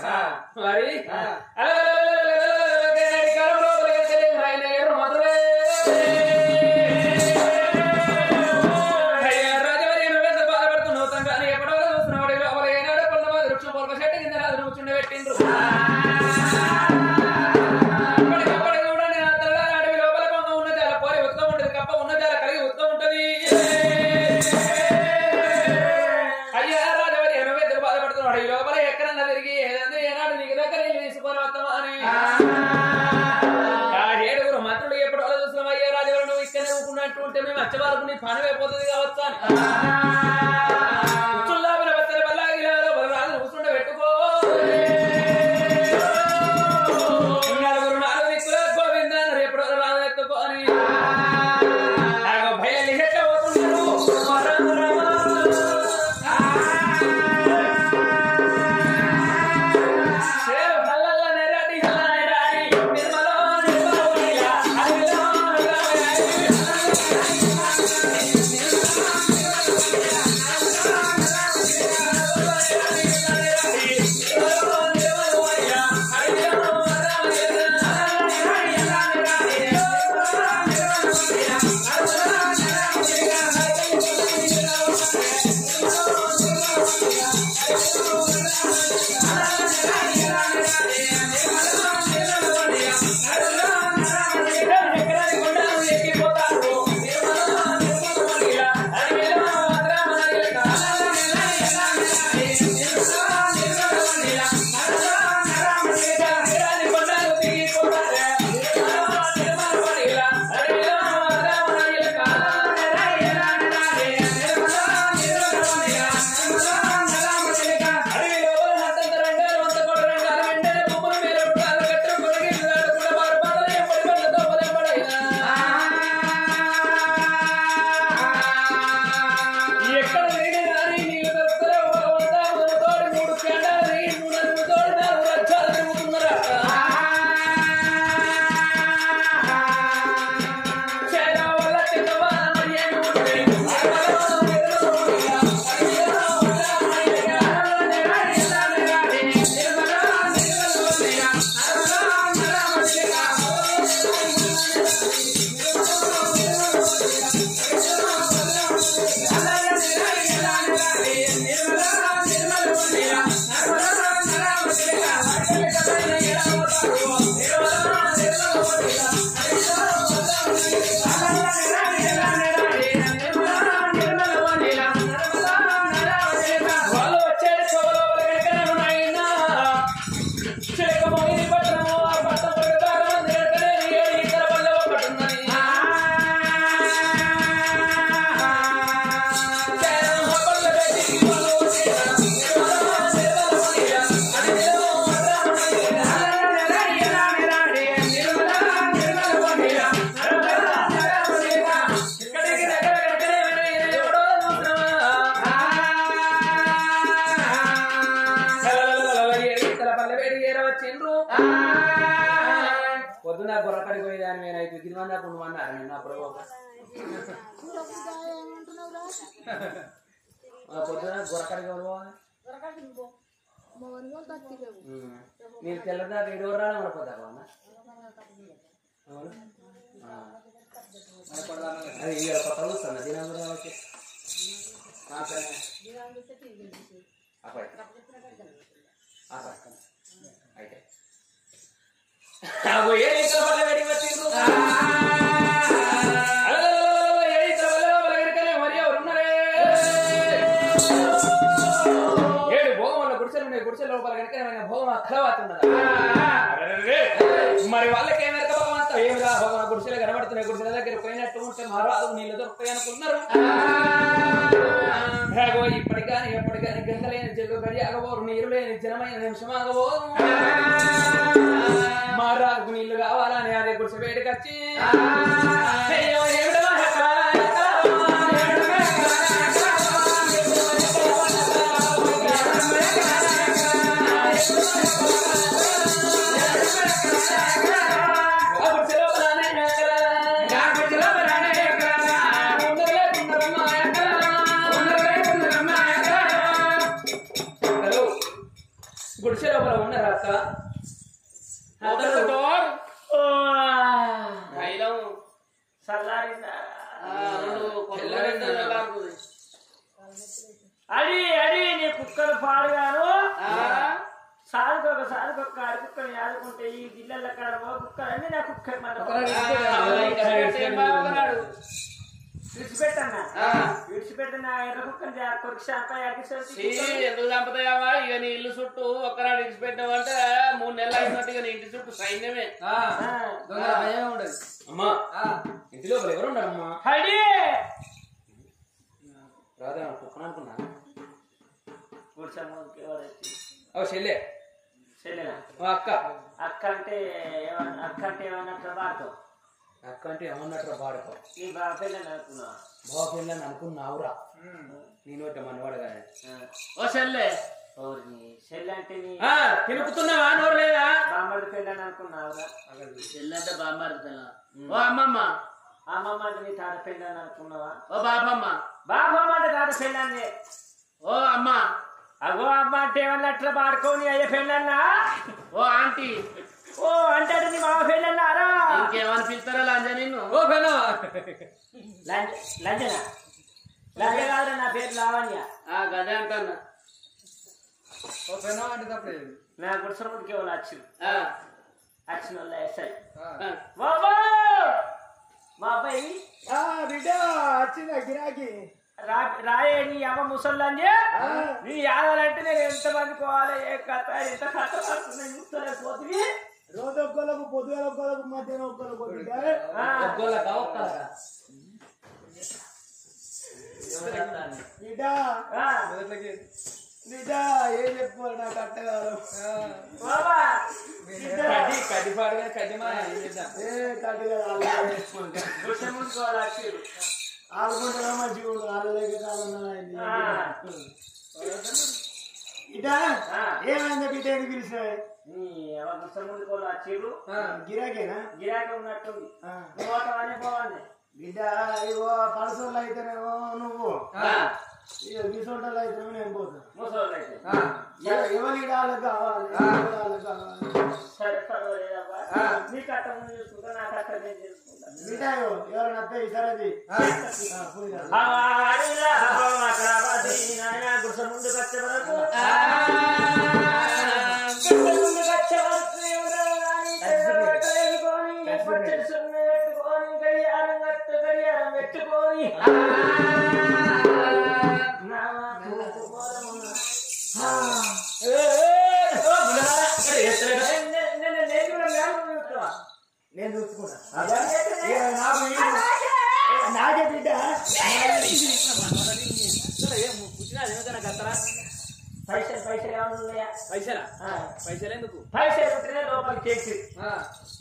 Speaker 4: బాధపడుతున్నావు కానీ ఎప్పటి వరకు చూస్తున్నాడు లోపల ఏనాడు కొంత వృక్షం పొరక చెట్టు కింద రాజు కూర్చుండి పెట్టిండ్రు మేము వచ్చేవారు నీ పని అయిపోతుంది కావచ్చు అని రాజు కూర్చుంటే పెట్టుకో నలుగురు నాలుగు దిక్కుల గోవింద ఎప్పుడు రాజు ఎత్తుకో అని భయం ఎట్లా పోతున్నారు పొద్దున గొర్రకాడికి పోయేదాన్ని నేనైతే గిరిమందా పుణ్యమన్నారు నిన్న పొద్దున గొర్రకాడికి పోవాలి మీరు తెల్లదా 7 వరాలు పడిపోతా అది ఇక కొత్త వస్తున్నా దినాలు వచ్చి అయితే ఏడు భోగం గుడిసెలు ఉన్నాయి గుడిసెల లోపల కనుక భోగం అక్కలవాతున్నదా మరి వాళ్ళకి ఏమెరక భగవంతో ఏమిరా భగవాన్ గుడిసెలు కనబడుతున్నాయి గుడిసెల దగ్గర పోయినట్టు ఉంటే మారాదు నీళ్ళు దొరుకుతాయి అనుకున్నారు ఇప్పటికాని ఎప్పటికాని గంగలేని చెల్లు గడి ఆగబోరు నీరు లేని జనమైన నిమిషం ఆగబోరు మారాకు నీళ్లు కావాలని అదే గుడిసె వేడికొచ్చి గుడిసె లోపల ఉన్నారా అక్క
Speaker 3: అడి అడి నీ కుక్కలు పాడుగాను సారుకొక అడుకుక్కని ఆడుకుంటే ఈ జిల్లాల కాడ కుక్కలన్నీ నా కుక్క విడిచిపెట్టిన నా ఎర్ర కుక్కని కొరికి
Speaker 1: ఎందుకు చంపుతాయావా ఇక నీ ఇల్లు చుట్టూ ఒక్కనాడు విడిచిపెట్టావంటే 3 నెలలు అయినట్టు నీ ఇంటి చుట్టూ సైన్యమే
Speaker 4: ఉండదు అమ్మా ఇంటి లోపల ఎవరు ఉన్నారమ్మా
Speaker 3: హడి
Speaker 4: రాదా కుక్కను అనుకున్నా
Speaker 3: చెల్లె
Speaker 4: చెల్లెనా అక్క
Speaker 3: అక్క అంటే ఏమన్నట్టు వాడుతావు
Speaker 4: అక్క అంటే ఏమన్నట్టు వాడుతావు
Speaker 3: ఈ బాగా పెళ్ళని అనుకున్నా
Speaker 4: బాగా పెళ్ళని అనుకున్నావురా నేను మనవాడుగా
Speaker 1: ఓ చెల్లె
Speaker 3: చెల్లె అంటే
Speaker 4: తినుకుతున్నావా నోరు లేదా
Speaker 3: బామ్మడి పెళ్ళని అనుకున్నావురా
Speaker 1: చెల్లె అంటే బామ్మారి పిల్ల ఓ అమ్మమ్మ
Speaker 3: అమ్మమ్మ అంటే నీ తాత పెళ్ళని అనుకున్నావా
Speaker 1: ఓ బాబమ్మ
Speaker 3: బాబమ్మ అంటే తాత పెళ్ళని
Speaker 1: ఓ అమ్మ
Speaker 3: అగో అమ్మ అంటే ఏమన్నట్లా పాడుకోని అయ్యే పెళ్ళన్నా
Speaker 1: ఓ ఆంటీ
Speaker 3: ఓ అంటే నీ మామ పెళ్ళన్నారా
Speaker 1: ఇంకేమని పిలుస్తారా లంజ నిన్ను
Speaker 4: ఓ పెను
Speaker 3: లంజన లంజ కాదురా నా పేరు లావణ్య
Speaker 1: గదే అంటాను
Speaker 4: ఓ పెను అంటే తప్పలేదు
Speaker 3: నా గుడిసెకి వాళ్ళు వచ్చింది వచ్చిన వాళ్ళు ఎస్ఐ మా అబ్బాయి
Speaker 2: బిడ్డ వచ్చిందా గిరాకీ
Speaker 3: రాయే నీ అమ్మ ముసల్లాంజే నీ యాదాలంటే నేను ఎంతమంది పోవాలి ఏ కథ ఎంత కథ పోతుంది
Speaker 2: రోజు ఒక్కలకు పొద్దుగాల ఒక్కలకు మధ్యాహ్నం ఒక్కలకు బిడ్డ ఏం చెప్పుకోవాలి నాకు అట్టగారు ఆడుకుంటా మంచిగా ఉండు ఆడలేక కాదన్నా ఇటా ఏమైందా బిడ్డ పిలిచినాయి గిరాకేనా
Speaker 3: గిరాకీ ఉన్నట్టుంది పోవాలి
Speaker 2: బిడ్డ ఇవో పలసోళ్ళు అయితేనేమో నువ్వు విసోటలు అయితేనేమో నేను పోతాను
Speaker 3: ముసలి అయితే
Speaker 2: ఎవరి వాళ్ళకి కావాలి
Speaker 3: సరే పర్వాలేదబ్బా నీ కట్ట ముందు చూసుకుంటా నా కట్ట నేను చేసుకుంటా
Speaker 2: బిడ్డాయో ఎవరైనా అత్త ఈసారి
Speaker 3: గుడిసె ముందుకు వచ్చే వరకు గడియారం పెట్టుకొని
Speaker 2: నేను చూసుకుంటా నాకే బిడ్డ
Speaker 3: పైసలు ఏమన్నా
Speaker 4: పైసలా పైసలు ఎందుకు
Speaker 3: పైసలు ఉంటేనే లోపలికి చేసి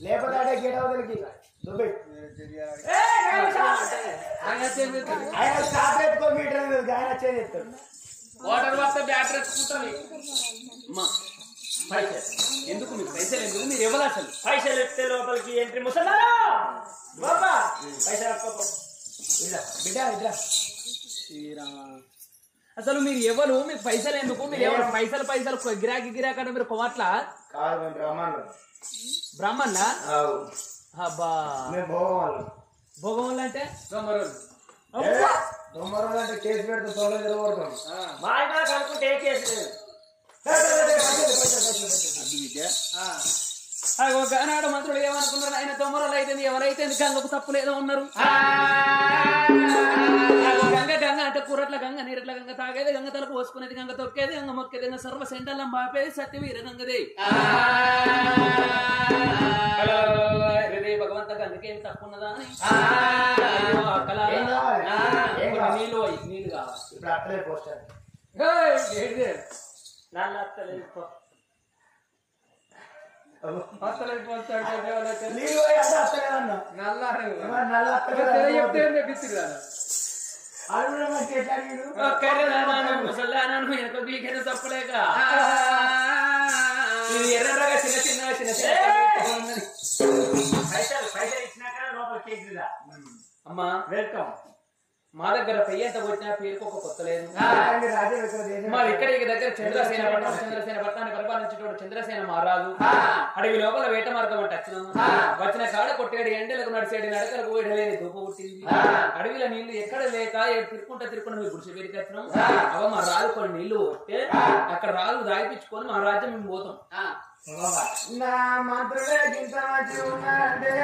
Speaker 2: లేకపోతే అడే గేట్ అవతలకి దుబ్బై ఆయన స్టాప్ ఎత్తుకో మీటర్ ఆయన వచ్చేది ఎత్తాడు
Speaker 1: వాటర్ వస్తే బ్యాటరీ ఎత్తుకుంటుంది
Speaker 3: పైసలు
Speaker 4: ఎందుకు మీకు పైసలు ఎందుకు మీరు ఇవ్వాలి అసలు
Speaker 3: పైసలు ఎత్తే లోపలికి ఎంట్రీ ముసలా బాబా పైసలు
Speaker 2: బిడ్డ ఇట్లా
Speaker 4: అసలు మీరు ఎవరు మీకు పైసలు ఎందుకు మీరు ఎవరు పైసలు గిరాకీ అంటే మీరు కొమట్లా
Speaker 2: కాదు
Speaker 4: బ్రాహ్మణ అబ్బా భోగం అంటే
Speaker 2: దొమ్మరోజు అంటే కేసు పెడితే తోడ కొడతాం
Speaker 3: మా ఆయన కనుక్కుంటే ఏ కేసు లేదు
Speaker 4: ఒకనాడు మంత్రులు ఏమనుకున్నారు ఆయన తొమ్మరలు అయితే ఎవరైతే గంగకు తప్పు లేదో ఉన్నారు గంగ అంటే కూరట్ల గంగ నీరట్ల గంగ తాగేది గంగ తలకు పోసుకునేది గంగ తొక్కేది గంగ మొక్కేది గంగ సర్వ సెంటర్లం బాపేది సత్యవీర గంగదే భగవంత గంగకేమి తప్పున్నదా అని నీళ్ళు నీళ్ళు కావాలి నల్ల అత్తలేదు తప్పలేక ఎర్రగా చిన్న చిన్న చిన్న అమ్మా వెల్కమ్ మా దగ్గర పెయ్యి ఎంత వచ్చినా పేరుకు ఒక కొత్త లేదు మా ఇక్కడ దగ్గర చంద్రసేన పట్టణం చంద్రసేన పట్టణాన్ని పరిపాలించేటప్పుడు చంద్రసేన మహారాజు అడవి లోపల వేట మార్గం అంటే వచ్చిన కాడ కొట్టేడు ఎండలకు నడిచేడు నడకలకు వేడలేని దూప పుట్టింది అడవిలో నీళ్లు ఎక్కడ లేక తిరుక్కుంటా మీ గుడిసె పేరుకి వచ్చినాం అవ మా రాజు కొన్ని నీళ్లు కొట్టే అక్కడ రాజు దాయిపించుకొని మా రాజ్యం మేము పోతాం
Speaker 2: నా మంత్రుడే గింత మంచి ఉన్నాడే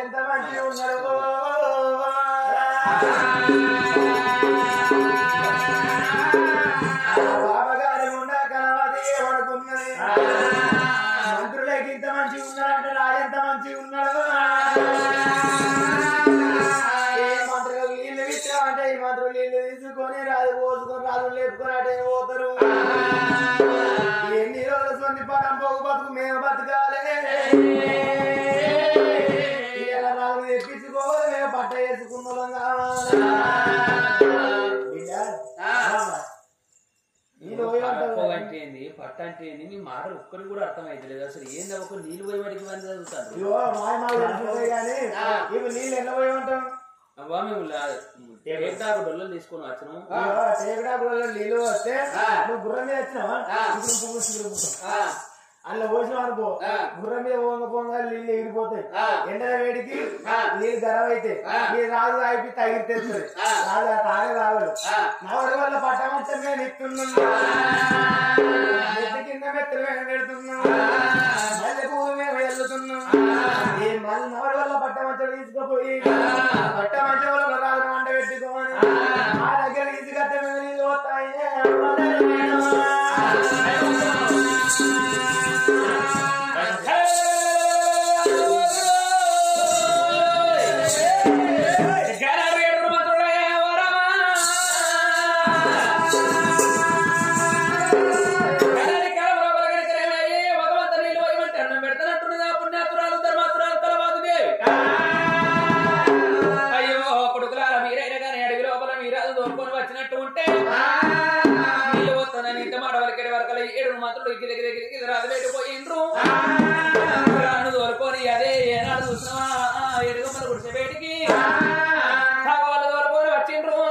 Speaker 2: ఎంత మంచి ఉన్నాడు బాబాగారి ఉండా కనవది పడుతున్నది మంత్రులకి ఇంత మంచి ఉన్నాడంటే రాజెంత మంచి ఉన్నాడు మంత్రులకు నీళ్ళు ఇచ్చామంటే ఈ మంత్రులు నీళ్ళు తీసుకొని రాజు పోసుకొని రాజు లేపుకొని అటే పోతారు ఎన్ని రోజులు సొంత పడం పోగు బతుకు మేము బతకాలి రాజు తెప్పించుకోవాలి మేము పట్ట వేసుకున్నాం కావాలి
Speaker 4: అంటే ఏంది పట్ట అంటే ఏంది మీ మాట ఒక్కరికి కూడా అర్థం అవుతలేదు అసలు ఏంది ఒక నీళ్ళు పోయి వాడికి అని చదువుతారు
Speaker 2: ఇవి నీళ్ళు ఎన్న పోయి ఉంటాం
Speaker 4: అవ్వా మేము టేకడాకు డొల్లలు తీసుకొని వచ్చినాం
Speaker 2: టేకడాకు నీళ్ళు వస్తే నువ్వు గుర్రం మీద వచ్చినావా అందులో పోసినావు అనుకో గుర్రం మీద పోంగ నీళ్ళు ఎగిరిపోతాయి ఎండల వేడికి నీళ్ళు గరం అయితే నీళ్ళు రాజు అయిపోయి తగిలితేస్తుంది రాజు తాగే రావాలి నవడి వల్ల పట్టమంతా మేము ఎత్తున్నాం మెత్త కింద మెత్తలు మేము పెడుతున్నాం మళ్ళీ పూలు మేము వెళ్తున్నాం మళ్ళీ నవడి వల్ల పట్టమంచం తీసుకుపోయి పట్టమంచం వల్ల రాజు వంట పెట్టుకోని మా దగ్గర తీసుకొస్తే మేము నీళ్ళు పోతాయి
Speaker 4: దోలుకొని అదే ఏనాడు చూసినావా ఎడుగమ్మల గుడిసె బయటికి వాళ్ళ దోలుకొని వచ్చిండ్రు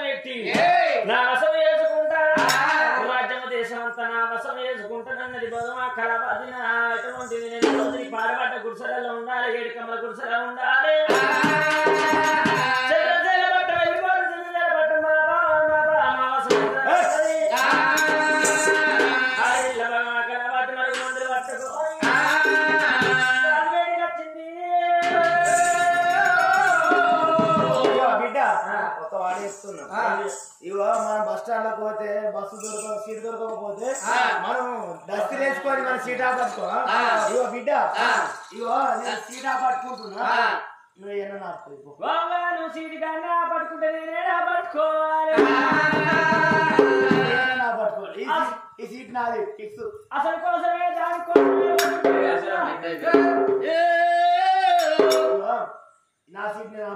Speaker 4: మంత్రి
Speaker 3: నా వసం వేసుకుంటా రాజ్యం దేశం అంతా నా వసం వేసుకుంటానన్నది బదుమా కళాపతి అటువంటిది నేను రోజుని పాడబడ్డ గుడిసెలలో ఉండాలి ఏడుకమ్మల గుడిసెలో ఉండాలి చంద్రశైల పట్ట వెళ్ళిపోరు చంద్రశైల పట్ట మా వసం కళాపతి మరుగు మందులు పట్టుకోని వచ్చింది
Speaker 2: బిడ్డ ఒక వాడు చెప్తున్నా ఇవో మనం బస్ స్టాండ్ లో పోతే బస్సు సీట్ దొరకకపోతే మనం దస్తి వేసుకొని మన సీట్ ఆపట్టుకో ఇవో బిడ్డ ఇవో నేను సీట్ ఆపట్టుకుంటున్నా నువ్వు ఏమన్నా నాకు
Speaker 3: నువ్వు సీట్ కానీ పట్టుకుంటే నేనే పట్టుకోవాలి
Speaker 2: పట్టుకోవాలి ఈ సీట్ నాది ఫిక్స్
Speaker 3: అసలు కోసమే
Speaker 2: నా సీట్ నేను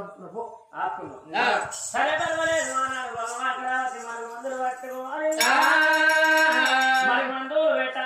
Speaker 2: ఆపుకున్నా
Speaker 3: సరే పర్వాలేదు మందులు పట్టుకోవాలి మరి మందులు పెట్ట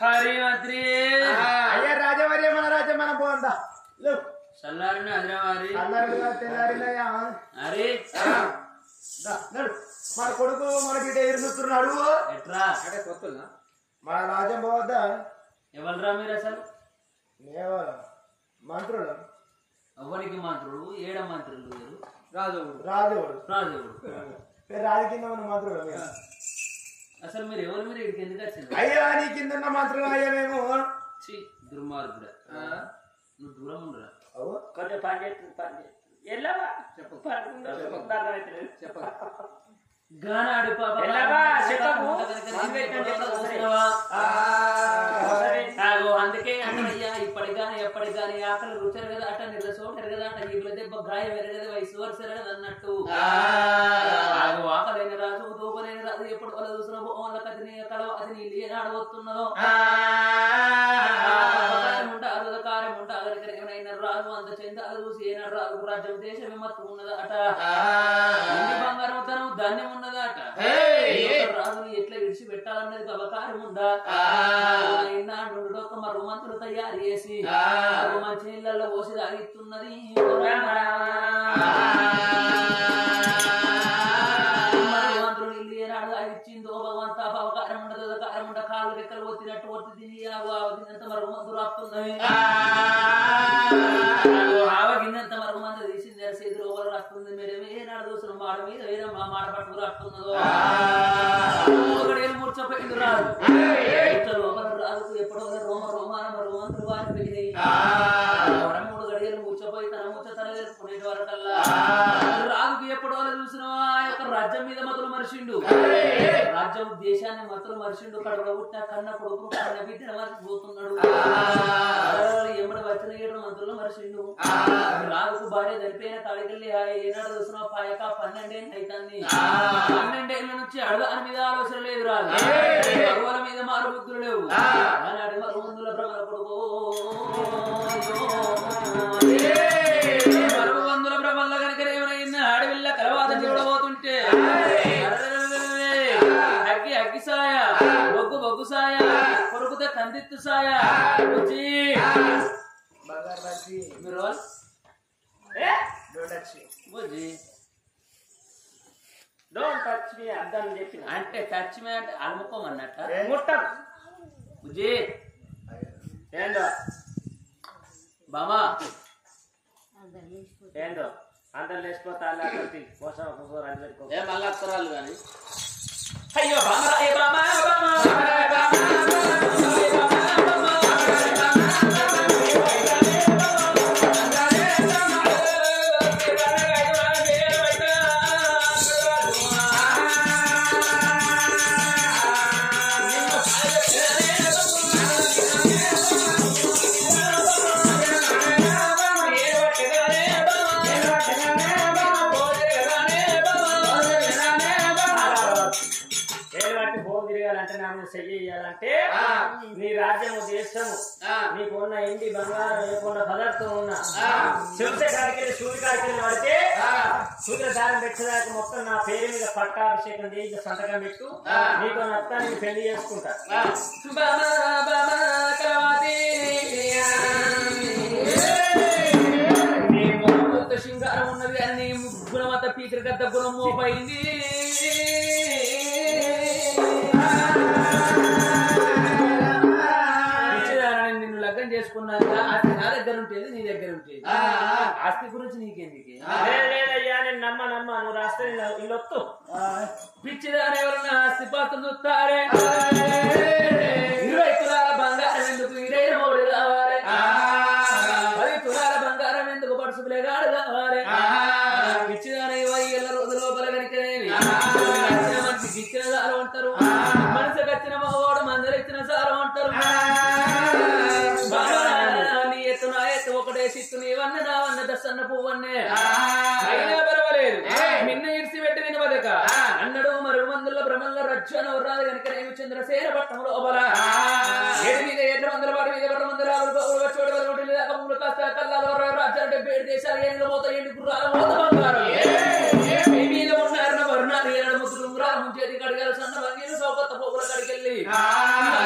Speaker 3: హరి మంత్రి
Speaker 2: అయ్యా రాజవర్య మన రాజ్యం మనం పోందా
Speaker 3: సల్లారిన హైదరాబాద్
Speaker 2: అన్నారుగా తెల్లారిందయ్యా
Speaker 3: అరే
Speaker 2: మన కొడుకు మన బిడ్డ ఎరుగుతున్నాడు
Speaker 3: ఎట్రా
Speaker 2: మన రాజ్యం పోవద్దా
Speaker 3: ఎవరురా మీరు అసలు
Speaker 2: మంత్రులు
Speaker 3: అవ్వనికి మంత్రులు ఏడ మంత్రులు మీరు
Speaker 2: రాజుడు
Speaker 3: రాజుడు
Speaker 2: రాజు కింద ఉన్న మంత్రులు
Speaker 3: అసలు మీరు ఎవరు మీరు ఇక్కడికి ఎందుకు వచ్చింది
Speaker 2: అయ్యా నీ కింద ఉన్న మంత్రులు అయ్యా మేము
Speaker 3: దుర్మార్గుడా నువ్వు దూరం ఉండరా
Speaker 5: కొంచెం పని చేస్తుంది ఎల్లవా చెప్పు
Speaker 3: గానాడు పాప అందుకే అంటయ్యా ఇప్పటిగాని ఎప్పటిగాని ఆకలి రుచారు కదా అట నిద్ర సోటారు కదా అట ఈ దెబ్బ గాయం ఎరగదు వయసు వరుసరు కదా అన్నట్టు ఆకలైన రాజు దూపలైన రాజు ఎప్పుడు వాళ్ళ చూసిన వాళ్ళ కథని కలవ అది నీళ్ళు ఏనాడు వస్తున్నదో కార్యం ఉంటా అగరికరైన రాజు అంత చెందాలు చూసి ఏనాడు రాజు రాజ్యం దేశం విమత్తు ఉన్నదా అట బంగారం తనం ధాన్యం ఉన్నదా అట రాజుని ఎట్లా విడిచి పెట్టాలన్నది అవకాశం ఉందా ఒక మరో మంత్రులు తయారు చేసి మంచి నీళ్ళల్లో పోసి తాగిస్తున్నది మంత్రులు ఇల్లు ఏనాడు తాగిచ్చిందో భగవంత అవకాశం ఉండదు అవకాశం ఉండ కాళ్ళు రెక్కలు ఒత్తినట్టు ఒత్తి తినంత మరో మందులు వస్తున్నది ఆవగిన్నంత మరో మంది తీసింది చేతి లోపల రాస్తుంది మీరు ఏనాడు చూసిన మాట మీద వేరే మా మాట పట్టుకు రాస్తుందో మూర్చపోయింది రాదు లోపల రాజుకు ఎప్పుడో రోమాన రోమంతులు వారి పెరిగినాయి 3 గడియలు మూర్చపోయి తన మూర్చ తన వేసుకునే వరకల్లా రాజుకు ఎప్పుడో చూసిన ఆ యొక్క రాజ్యం మీద మతులు మరిచిండు రాజ్యం దేశాన్ని మతులు మరిచిండు కడుపులో పుట్టిన కన్న కొడుకు కన్న బిడ్డను మరిచిపోతున్నాడు ఎంబడి వచ్చిన 7 మంత్రులు మరిచిండు రాజుకు భార్య జరిపోయిన తాడికెళ్ళి ఏనాడు చూసిన పాయక 12 ఏళ్ళు అవుతుంది 12 ఏళ్ళ నుంచి అడుగు మీద ఆలోచన లేదు రాజు భగవాన్ మీద మారు బుద్ధులు లేవు ఆనాడు మరుగుమందుల భ్రమణ కొడుకు మరుగుమందుల భ్రమల కనుక ఏమైనా అడవిల్ల కలవాత చూడబోతుంటే అగ్గి అగ్గి సాయ బొగ్గు బొగ్గు సాయ కొడుకుతే కందిత్తు సాయ మీరు
Speaker 5: డోంట్ టచ్ మీ అర్థం చెప్పిన
Speaker 3: అంటే టచ్ మీ అంటే అలుముకోమన్నట్ట
Speaker 5: ముట్టం
Speaker 3: బుజ్జి
Speaker 5: ఏందో
Speaker 3: బామా
Speaker 5: ఏందో అందరు లేచిపోతా కోసం పెట్టుకో
Speaker 3: ఏ మళ్ళీ అత్తరాలు కానీ అయ్యో బామా ఏ బామా
Speaker 5: చెయ్యాలంటే నీ రాజ్యము దేశము నీకున్న ఇంటి బంగారం లేకుండా పదార్థం ఉన్న శివసే కాడికెళ్ళి సూర్య కాడికెళ్ళి పడితే సూర్య దారం పెట్టేదాకా మొత్తం నా పేరు మీద పట్టాభిషేకం చేసి సంతకం పెట్టు నీకు నత్తానికి పెళ్లి చేసుకుంటా నీ మొత్తం శృంగారం ఉన్నది అని నీ గుణమత పీకరి గద్ద గుణం మోపైంది నిన్ను లగ్నం చేసుకున్నాక ఆస్తి నా దగ్గర ఉంటుంది నీ దగ్గర ఉంటుంది ఆస్తి గురించి నీకెందుకు లేదయ్యా నేను నమ్మ నువ్వు రాస్తే ఇల్లొత్తు
Speaker 3: పిచ్చిదాని ఎవరన్నా ఆస్తి పాత్రలు చూస్తారే 20 తులాల బంగారం ఎందుకు 23 కావాలి 10 తులాల బంగారం ఎందుకు పడుసుకులే గాడు కావాలి పిచ్చిదాని 20 రోజుల లోపల కనుకనేవి మనిషికి ఇచ్చిన సారం అంటారు మనసుకు వచ్చిన మగవాడు మందరు ఇచ్చిన సారం అంటారు నీ ఎత్తు నా ఎత్తు ఒకటే సిత్తు నీవన్న నావన్న దස්සన్న పువ్వన్నే అయినా పర్వాలేదు నిన్ను ఇడిసి పెట్టి నేను బతక అన్నడు మరుగు మందుల బ్రహ్మల రజ్జన ఉర్రాదు కనుక చంద్రసేన పట్టం లోపల 7 మీద 700 వాడి మీద 200 చోటు కాస్త కల్లాల రాజ్యాలు 77 దేశాలు ఏళ్ళు పోతాయి ఎండి గుర్రాలు బంగారం మీ మీద ఉన్నారన్న వర్ణాలు 7 ముద్దులు ఉంగరాలు ముంచేది కడిగారు సన్న వంగీలు సౌకత్త పోగుల కడికెళ్ళి ఆ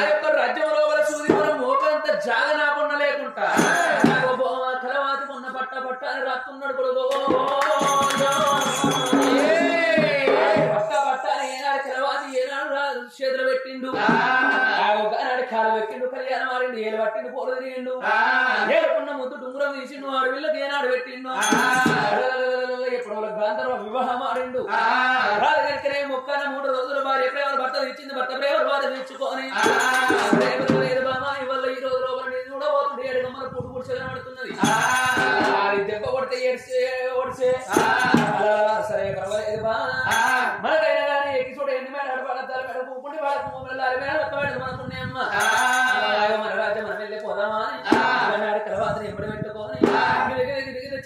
Speaker 3: యొక్క రాజ్యం లోపల పట్టాన్ని రాస్తున్నాడు కొడుకో పట్టాన్ని ఏనాడు కలవాలి ఏనాడు చేతులు పెట్టిండు ఒకనాడు కాలు పెట్టిండు కళ్యాణం మారిండు ఏలు పట్టిండు పోలు తిరిగిండు ఏడుకున్న ముద్దు డుంగురం తీసిండు అడవిళ్ళకి ఏనాడు పెట్టిండు ఎప్పుడు గాంధర్వ వివాహం ఆడిండు రాజగరికనే మొక్కన 3 రోజులు భార్య ప్రేమ భర్త ఇచ్చింది భర్త ప్రేమ భార్య తెచ్చుకొని లేదు బామా ఇవాళ ఈ రోజు లోపల నేను కూడా పోతుండే ఏడుగమ్మల పుట్టు పుడిచి కనబడుతున్నది దెబ్బ కొడితే ఏడ్చే ఓడిచే సరే పర్వాలేదు బా మనకైనా కానీ ఎక్కి చూడ ఎన్ని మేడ పడతారు మేడ పూపుండి వాళ్ళకు మనకున్నాయి అమ్మ మన రాజ్యం మనం వెళ్ళిపోదామా అని తర్వాత ఎప్పుడు పెట్టుకొని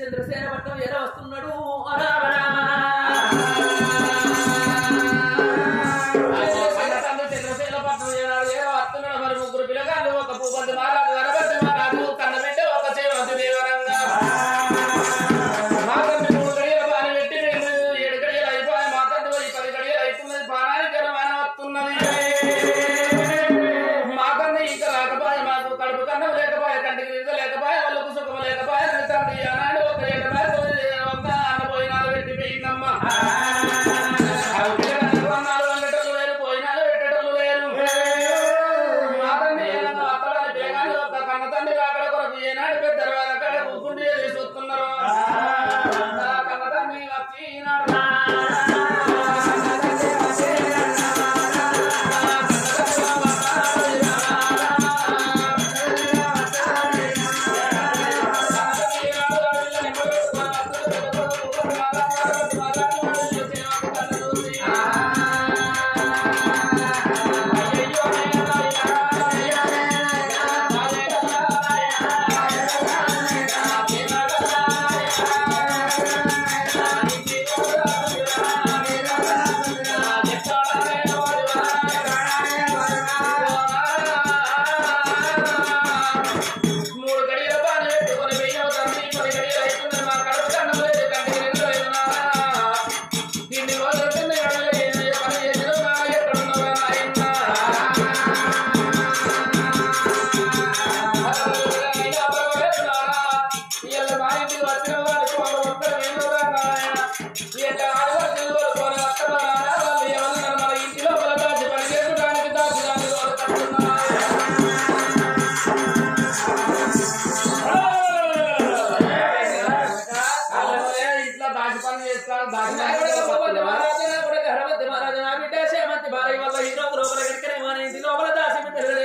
Speaker 3: చంద్రసేన పట్టం ఏదో వస్తున్నాడు
Speaker 1: చంద్రసేన పట్టం ఏదో వస్తున్నాడు మరి 3 పిల్లగాళ్ళు ఒక భూపతి మహారాజు వరభద్ర మహారాజు కన్నబిడ్డ ఒక చేవతి దేవరంగా మాకంటే 3 గడియల బాని పెట్టి 7 గడియలు అయిపోయి మాకంటే 10 గడియలు అవుతున్నది ప్రాణానికి మనం వస్తున్నది మాకన్నా ఇంకా రాకపోయే మాకు కడుపు కన్నం లేకపోయే కంటికి నిద్ర లేకపోయే వాళ్ళకు సుఖం లేకపోయే తండ్రి అన్నాడు ఒక అన్నపోయినాలు పెట్టి పోయిందమ్మ అన్నాలు వండటోళ్ళు లేరు పోయినాలు పెట్టేటోళ్ళు లేరు మాకన్నా ఏదన్నా అత్తడాలి పిల్లగాడు ఒక కన్న తండ్రి అక్కడ కొరకు ఏనాడు పెద్దరు అక్కడ కూకుంటే చూస్తున్నారు కన్న తండ్రి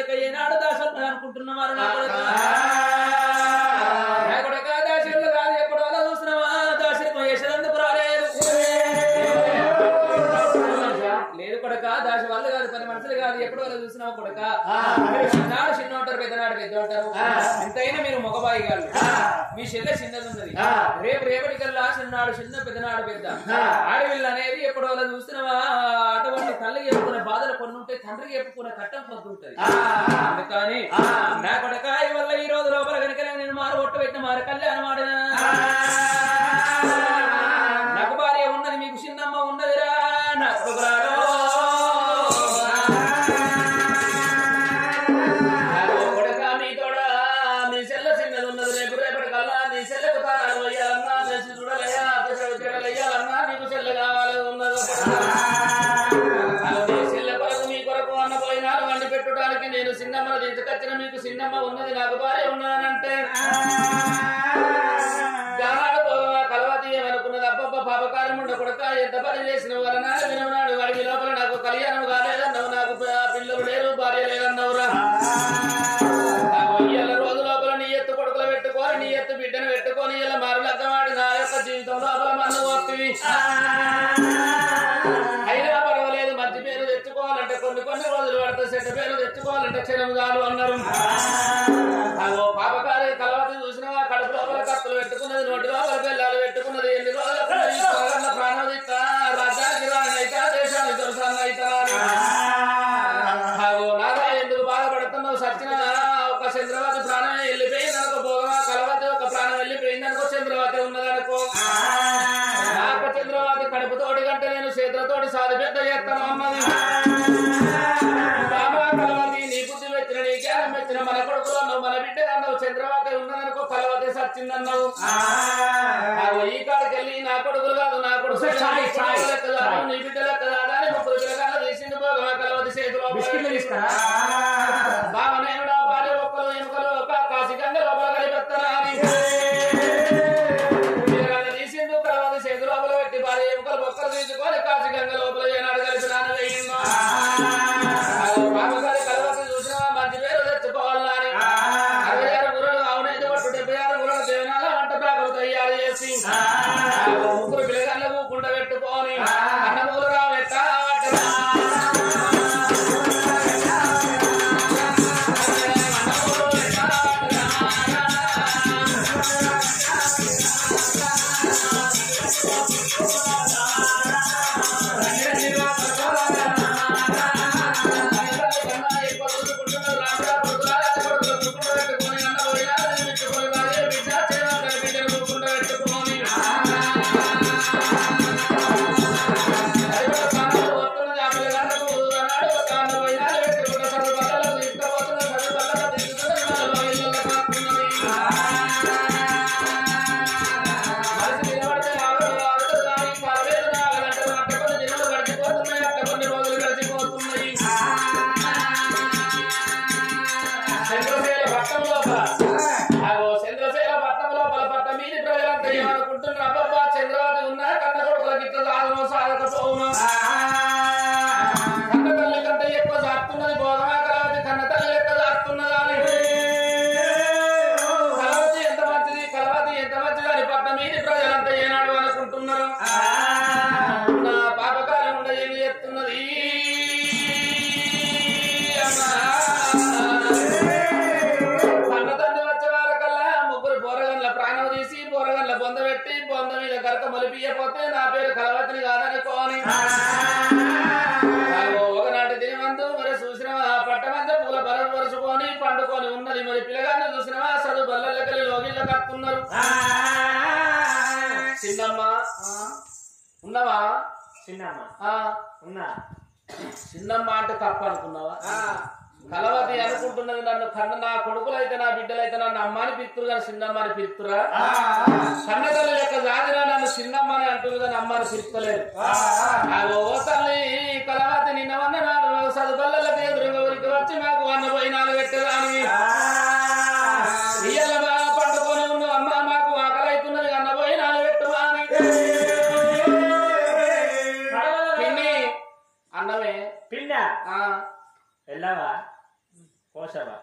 Speaker 1: వచ్చినాడు అనుకుంటున్నవారు దాశలు కాదు ఎప్పుడు అలా చూస్తున్నావా దాశలు యశలందుకు రాలేదు లేదు కొడక దాశ వాళ్ళు కాదు 10 మనుషులు కాదు ఎప్పుడు అలా చూసినావు కొడక చిన్నాడు చిన్న ఉంటారు పెద్దనాడు పెద్ద ఉంటారు ఎంతైనా మీరు మగబాయి గారు మీ చెల్లె చిన్నది ఉన్నది రేపటికల్లా చిన్నాడు చిన్న పెద్దనాడు పెద్ద ఆడవిల్లు అనేది ఎప్పుడు అలా చూసినావా అటువంటి తల్లి చెప్పుకునే బాధలు కొన్ని ఉంటాయి తండ్రికి చెప్పుకునే కట్టం పొద్దు ఉంటది అందుకని నా కొడక వల్ల ఈ రోజు లోపల కనుక నేను మారు ఒట్టు పెట్టిన మారు కళ్యాణం ఆడిన నాకు భార్య ఉన్నది మీకు చిన్నమ్మ ఉన్నదిరా నా కొడక మీ తోడ నీ చెల్ల చిన్నది ఉన్నది రేపటికల్లా నీ చెల్లెకు తాళాలు వేయాలన్నా చూడలయ్యా చెడలయ్యాలన్నా నీకు చెల్లె కావాలి ఉన్నది పెట్టుటానికి నేను చిన్నమ్మను తీసుకొచ్చిన మీకు చిన్నమ్మ ఉన్నది నాకు భార్య ఉన్నదనంటే కలవతి ఏమనుకున్నది అబ్బబ్బ పాపకారం ఉండ కొడక ఎంత పని చేసిన వలన వినవునాడు వాడి లోపల నాకు కళ్యాణం కాలేదన్నావు నాకు పిల్లలు లేరు భార్య లేదన్నావురా ఇళ్ళ రోజు లోపల నీ ఎత్తు కొడుకులు పెట్టుకొని నీ ఎత్తు బిడ్డను పెట్టుకొని ఇలా మరలద్దమాడి నా యొక్క జీవితం లోపల మన్ను వస్తుంది అయినా పర్వాలేదు మంచి పేరు తెచ్చుకోవాలంటే కొన్ని రోజులు పడితే చెడ్డ పేరు తెచ్చుకోవాలంటే క్షణం చాలు అన్నారు పాపకారి కలవతి చూసినా కడుపు లోపల కత్తులు పెట్టుకున్నది నోటి లోపల పిల్లలు పెట్టుకున్నది ఎన్ని రోజుల ప్రాణం ఇస్తా రాజ్యానికి రానైతా దేశానికి దొరసాన్ని అయితా నాగా ఎందుకు బాధపడుతున్నావు సచిన ఒక చంద్రవతి ప్రాణం వెళ్ళిపోయింది అనుకో భోగమా కలవతి ఒక ప్రాణం వెళ్ళిపోయింది అనుకో చంద్రవతి ఉన్నదనుకో నాకు చంద్రవతి కడుపుతోటి కంటే నేను చేతులతోటి సాధి పెద్ద చేస్తాను అన్నది బాబా కలవతి నీ బుద్ధి మెచ్చిన నీ జ్ఞానం మెచ్చిన మన కొడుకులో నువ్వు మన బిడ్డ అన్నావు చంద్రవతి ఉన్నదనుకో కలవతి వచ్చిందన్నావు ఈ కాడికి వెళ్ళి నా కొడుకులు కాదు నా కొడుకు లెక్క కాదు నీ బిడ్డ లెక్క కాదు అని ముగ్గురు పిల్లగాళ్ళు తీసింది పోగా కలవది చేతిలో బావనేనుడా భార్య ఒక్కలు ఎముకలు కాశీకంగా లోపల కలిపెత్తనా అని పిల్లగాళ్ళు తీసిండు కలవది చేతి లోపల పెట్టి భార్య ఎముకలు ఒక్కలు తీసుకొని కాశీకంగా లోపల ఏనాడు కలిసి నాన్న వేయిందో బాబగారి కలవతి చూసినా మంచి పేరు తెచ్చుకోవాలని 66 గుర్రలు అవునైతే పట్టు 76 గుర్రల దేవనాల వంట ప్రాకులు తయారు చేసి ముగ్గురు పిల్లగాళ్ళకు కుండ పెట్టుకొని అన్నమూలు రావెట్టా మలిపియపోతే నా పేరు కలవతిని కాదనుకోని ఒకనాటి దినమందు మరి చూసినవా పట్టమంతా పూల బలం పరుచుకొని పండుకొని ఉన్నది మరి పిల్లగాన్ని చూసినవా అసలు బల్లెక్కలి లోగిళ్ళ కట్టున్నారు చిన్నమ్మ ఉన్నవా
Speaker 5: చిన్నమ్మ ఉన్నా
Speaker 1: చిన్నమ్మ అంటే తప్ప అనుకున్నావా కలవతి అనుకుంటున్నది నన్ను కన్న నా కొడుకులైతే నా బిడ్డలైతే నన్ను అమ్మాని పిలుతురు కానీ చిన్నమ్మని పిలుతురా కన్నతల్లి యొక్క జాతిలో నన్ను చిన్నమ్మని అంటున్నారు కానీ అమ్మని పిలుస్తలేదు ఓ తల్లి కలవతి నిన్నవన్న నాడు చదువులకి ఎదురుగా ఊరికి వచ్చి మాకు వన్న పోయినాలు పెట్టేదాన్ని ఇయ్యాల బాగా పండుకొని ఉన్న అమ్మ మాకు ఆకలైతున్నది అన్న పోయినాలు పెట్టుమా అని పిన్ని అన్నమే
Speaker 5: పిన్న వెళ్ళావా కోసవా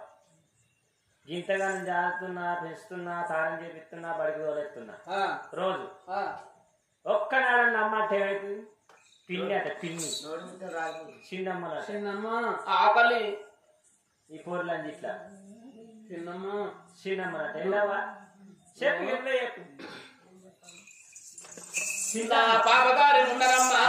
Speaker 5: గింతగానం జారుతున్నా పెంచుతున్నా తారం చేపిస్తున్నా బడికి తోలెత్తున్నా రోజు ఒక్కనాడని అమ్మంటే ఏమైతుంది పిన్ని అట పిన్ని చిన్నమ్మ
Speaker 1: ఆకలి
Speaker 5: ఈ పూర్లని ఇట్లా చిన్నమ్మ అట వెళ్ళావా చెప్పు ఎట్లా చెప్పు
Speaker 1: చిన్న పాపగారి ఉండరమ్మా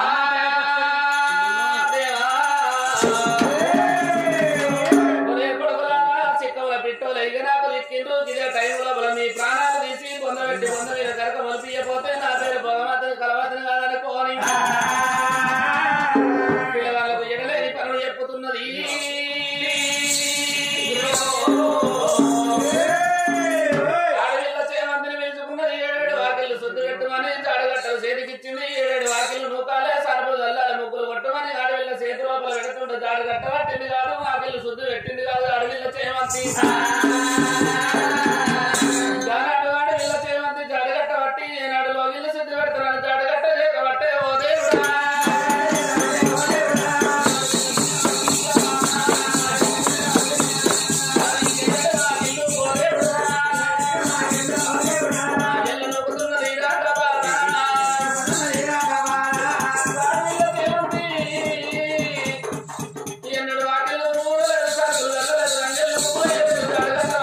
Speaker 1: మీ ప్రాణాలు తీసి పొందబెట్టి పొందబెట్టి కనుక మలిపియపోతే నా పేరు భగవంతుని కలవతిని కాదనుకోని పిల్లవాళ్ళకు ఎడలేని పనులు చెప్పుతున్నది అడవిల్ల చేమంతిని పెంచుకున్నది 7 వాకిళ్ళు శుద్ధి పెట్టుమని జాడగట్టలు చేతికిచ్చింది 7 వాకిళ్ళు నూకాలే సరుపులు చల్లాలి ముగ్గులు కొట్టమని అడవిల్ల చేతి లోపల పెడుతుంటే జాడగట్ట పట్టింది కాదు వాకిళ్ళు శుద్ధి పెట్టింది కాదు అడవిల్ల చేమంతి జాడగట్ట పట్టి ఏనాడు లోగిళ్ళు శుద్ధి పెడతారని జాడగట్ట చేయకబట్టే ఓ దేవుడా ఎన్నడు వాటిల్లో మూడలేదు సరుకులు వెళ్ళలేదు రంగెళ్ళు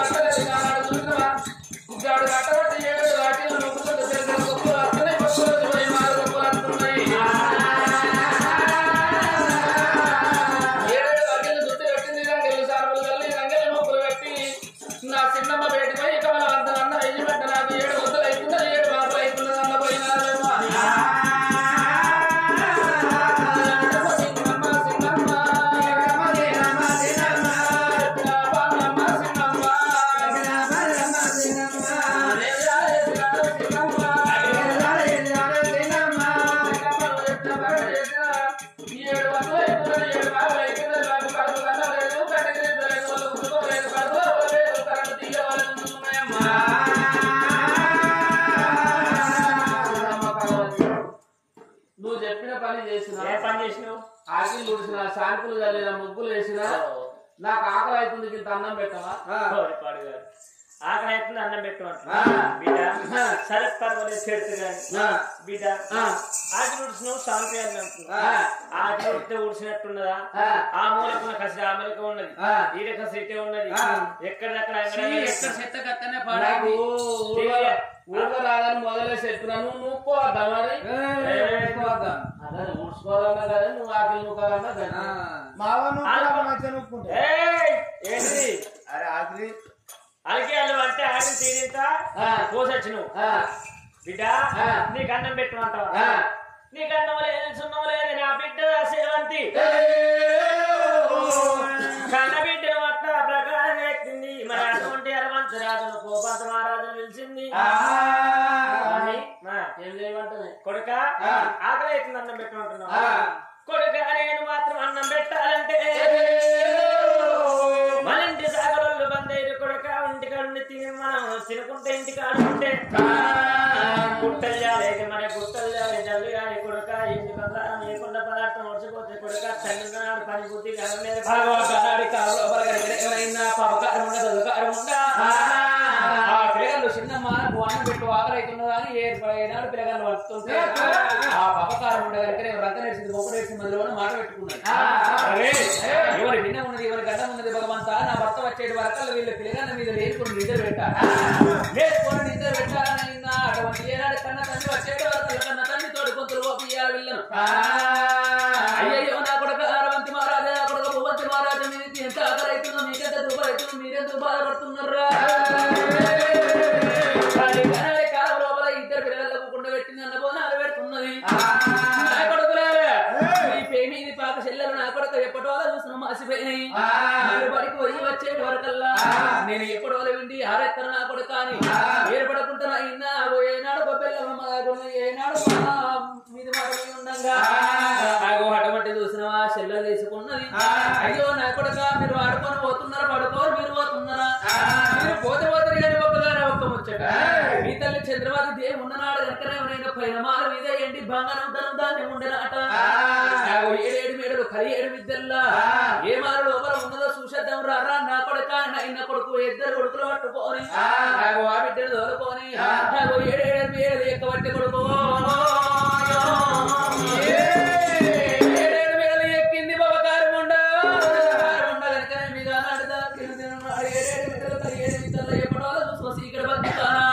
Speaker 1: ఇంత అన్నం పెట్టవా
Speaker 5: పాడుగారు ఆకలి అవుతుంది అన్నం పెట్టమంటున్నా బిడ్డ సరే పర్వాలేదు పెడుతు కానీ బిడ్డ ఆకలి ఉడిచినావు శాంతి అని అంటున్నా ఆకలి ఉడితే ఉడిచినట్టున్నదా ఆ మూలకున్న కసి ఆ మూలక ఉన్నది ఈడ కసి ఇటే ఉన్నది ఎక్కడెక్కడ
Speaker 4: ఎక్కడ చెత్త కత్తనే
Speaker 1: నాకు ఊళ్ళో రాదని మొదలే చెప్పినాను నువ్వు పోద్దా మరి అదే ఊడ్చుకోవాలన్నా కదా నువ్వు ఆకలి నూకాలన్నా కదా
Speaker 5: ఏంటి
Speaker 2: అరే ఆకలి
Speaker 5: అలాగే వాళ్ళు అంటే ఆడిని తీరింత కోసొచ్చు నువ్వు బిడ్డ నీకు అన్నం పెట్టమంటావా నీకు అన్నం లేదు సున్నం లేదు నా బిడ్డ శివంతి కన్న బిడ్డను మొత్తం ప్రకారం ఎక్కింది మరి అటువంటి అరవంతరాజును కోపంత మహారాజును పిలిచింది
Speaker 1: ఏం చేయమంటుంది
Speaker 5: కొడుక ఆకలి అవుతుంది అన్నం పెట్టమంటున్నావు కొడుక నేను మాత్రం అన్నం పెట్టాలంటే మన ఇంటి సాగలు బందేరు కొడుక ఇంటికాడుండి తిని మనం తినుకుంటే ఇంటికాడు ఉంటే గుట్టలు జాలేక మన గుట్టలు జాలి జల్లు గాలి కొడుక ఇంటి బంగారం లేకుండా పదార్థం వచ్చిపోతే కొడుక తల్లి నాడు పని బుద్ధి
Speaker 4: పిల్లగాళ్ళు చిన్న మానకు అన్నం పెట్టు ఆకలి అవుతున్నదా అని ఏనాడు పిల్లగాళ్ళు వస్తుంటే ఆ పపకారం ఉండే దగ్గర రంక నేర్చింది మొక్క నేర్చింది మధ్యలో మాట పెట్టుకున్నాడు ఎవరి భిన్న ఉన్నది ఎవరి గడ్డం ఉన్నది భగవంత నా భర్త వచ్చేటి వరకల్లా వీళ్ళ పిల్లగాళ్ళ మీద లేచుకొని నిద్ర పెట్టాలి లేచుకొని నిద్ర పెట్టాలనైనా అటువంటి ఏనాడు కన్న తండ్రి వచ్చేటి వరకల్లా కన్న తండ్రి తోడు కొంతలు పోపియాలి వీళ్ళను అయ్యయ్యో నా కొడుక అరవంతి మహారాజా నా కొడుక భువంతి మహారాజా మీకు ఎంత ఆకలి అవుతుందో మీకెంత దుబాయ్ అవుతుందో మీరెందుకు బాధపడుతున్నారా కాలం లోపల ఇద్దరు పిల్లలకు కుండ పెట్టింది అన్న బోనాలు పెడుతున్నది నా కొడుకులారా ఈ పేమీది పాక చెల్లెలు నా కొడుకు ఎప్పటి వాళ్ళ చూసిన మాసిపోయినాయి బడికి పోయి వచ్చేటి వరకల్లా నేను ఎప్పటి వాళ్ళ విండి ఆరెత్తను నా కొడుకు అని ఏర్పడకుంటున్నా అయినా ఏనాడు గొప్ప ఏనాడు మీద మాట ఉండగా నాకు అటువంటి చూసినవా చెల్లెలు తీసుకున్నది అయ్యో నా కొడుక మీరు ఆడుకొని పోతున్నారా పడుకోరు మీరు పోతున్నారా మీరు పోతే పోతారు కానీ ఒక్కగానే ఒక్క ముచ్చట మీ తల్లి చంద్రబాబు దేవి ఉన్ననాడు కనుకనే నేను పైన మాల మీద ఏంటి బంగారం ధనం దాన్ని ఉండేనాట ఏడేడు మేడలు కలియేడు విద్యల్లా ఏ మాల లోపల ఉన్నదో చూసేద్దాం రారా నా కొడుక నా కొడుకు ఇద్దరు కొడుకులు పట్టుకొని నాకు ఆ బిడ్డను తోలుకొని నాకు ఏడేడు మేడలు ఎక్కబట్టి కొడుకు ఏడేడు మేడలు ఎక్కింది బాబకారం ఉండ కనుకనే మీద నాడుదా ఏడేడు మేడలు కలియేడు విద్యల్లో ఎప్పటి వాళ్ళ చూసుకో సీకర బతుకుతానా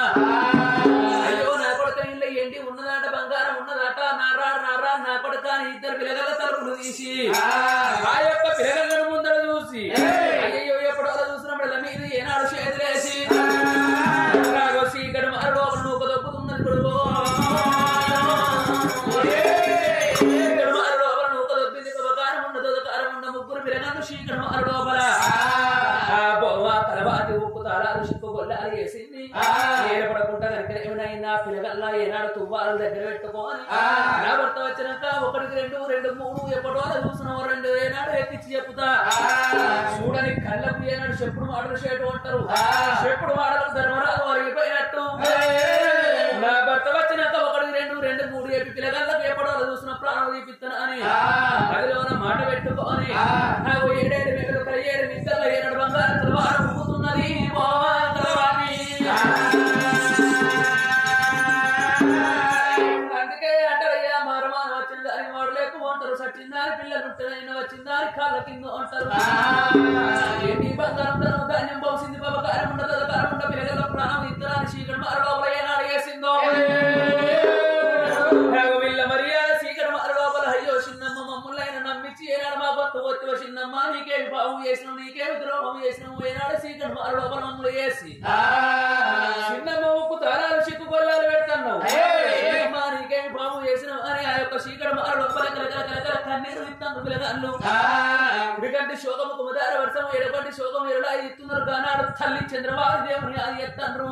Speaker 4: అయ్యో నా కొడుక ఇల్లు ఏంటి ఉన్నదాట బంగారం ఉన్నదాట నారా నా కొడుక ఇద్దరు పిల్లగల తలుపులు తీసి ఆ యొక్క పిల్లగలను ముందర చూసి అయ్యో ఎప్పుడు అలా చూసినప్పుడు మీద ఏనాడు చేతులేసి సీకర మారు నూక దొక్కుతున్నది కొడుకు నూక దొప్పింది కారం ఉండదు కారం ఉన్న ముగ్గురు పిల్లగాను సీకర మారు లోపల తలబాతి ఉప్పు తాళాలు చిక్కు గొల్లాలు వేసింది ఏర్పడకుండా కనుక ఏమైనా పిల్లగల్లా ఏనాడు తువ్వాల దగ్గర పెట్టుకొని నా భర్త వచ్చినాక ఒకటికి రెండు మూడు ఎప్పటి వాళ్ళ చూసిన రెండు ఏనాడు ఎక్కించి చెప్పుతా చూడని కళ్ళకు ఏనాడు చెప్పుడు మాటలు చేయటం అంటారు చెప్పుడు మాటలు ధర్మరాజు అరిగిపోయినట్టు నా భర్త వచ్చినాక ఒకటికి రెండు మూడు ఏపి పిల్లగల్లకు ఎప్పటి వాళ్ళు చూసిన ప్రాణం తీపిస్తాను అని అదిలోన మాట పెట్టుకొని నాకు ఏడేడు మేడలు కలియేడు నిద్రలో ఏనాడు బంగారు తలవారు ఊగుతున్నది అందుకే అంటారయ్యా మరమాన వచ్చిన దాని వాడు లేకపోంటారు సచ్చిందాని పిల్లలు ఉంటుందైనా వచ్చిందాని కాళ్ళ కింద ఉంటారు ఏంటి బంగారం ధనం ధాన్యం పోసింది బాబకారం ఉండదు కారం ఉండ పిల్లల ప్రాణం ఇద్దరాని చీకటి మారు లోపల ఏనాడు వేసిందో వీళ్ళ మర్యాద చీకటి మారు లోపల అయ్యో చిన్నమ్మ మమ్మల్ని నమ్మించి ఏనాడు మా కొత్త వచ్చి చిన్నమ్మ నీకేమి పాపం చేసినావు నీకేమి ద్రోహం చేసినావు ఏనాడు చీకటి మారు లోపల మమ్మల్ని వేసి చిన్నమ్మ ఉప్పు తాళాలు చిక్కు గొల్లాలు పెడుతున్నావు నీకేమి పాపం చేసినావు అని ఆ యొక్క చీకటి మారు లోపల కలకల కన్నీరు ఇస్తాను పిల్లగాళ్ళు ఇటువంటి శోకము కుమదార వర్షం ఎడపంటి శోకం ఎరడా ఇస్తున్నారు కానాడు తల్లి చంద్రబాబు దేవుని అది ఎత్తారు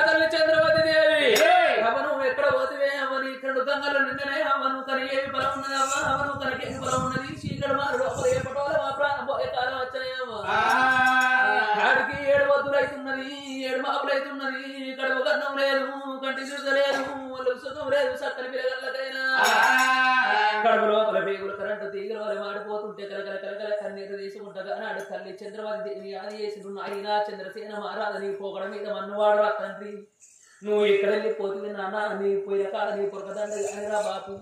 Speaker 4: తల్లి చంద్రవతి దేవి అవను ఎక్కడ పోతివే అవని ఇక్కడ గంగలు నిన్ననే అవను కని ఏమి బలం ఉన్నది అవ్వ అవను కనకేమి బలం ఉన్నది చీకటి మారు లోపల ఏపటోల మా ప్రాణం పోయే కాలం వచ్చాయేమో కాడికి 7 వద్దులు అవుతున్నది 7 మాపులు అవుతున్నది కడుపు కన్నం లేదు కంటి చూసలేదు సుఖం లేదు చక్కని పిల్లగల్లకైనా కడుపు లోపల పేగులు కరెంటు తీగల వల్ల మాడిపోతుంటే కలకల కలకల కన్నీరు తీసుకుంటగా నాడు తల్లి చంద్రవతి దేవి ఆది చేసి అయినా చంద్రసేన మహారాజు నీ పోగడ మీద మన్నువాడురా తండ్రి నువ్వు ఇక్కడ వెళ్ళిపోతుంది నాన్న నీ పోయిన కాడ నీ పొరకదండ కానిరా బాపు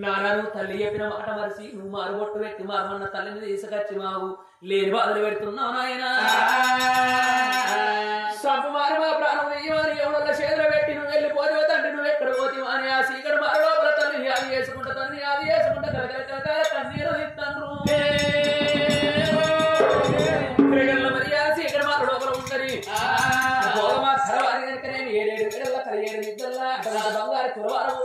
Speaker 4: నాన్నను తల్లి చెప్పిన మాట మరిచి నువ్వు మారుబొట్టు పెట్టి మారమన్న తల్లిని తీసుకొచ్చి మావు లేని బాధలు పెడుతున్నావు నాయన సబ్బు మారి మా ప్రాణం వెయ్యమని ఎవడల్ల చేతులు పెట్టి నువ్వు వెళ్ళిపోతే తండ్రి నువ్వు ఎక్కడ పోతే అని ఆ సీకడు మారు లోపల తల్లిని అది చేసుకుంటా తల్లిని అది చేసుకుంటా కలకల కన్నీరు తింటాను మరి ఆ సీకడు మారు లోపల ఉంటది మా తర్వాత కనుకనే 7 వేడల్లా 17 నిద్దల్లా బంగారు కురవారం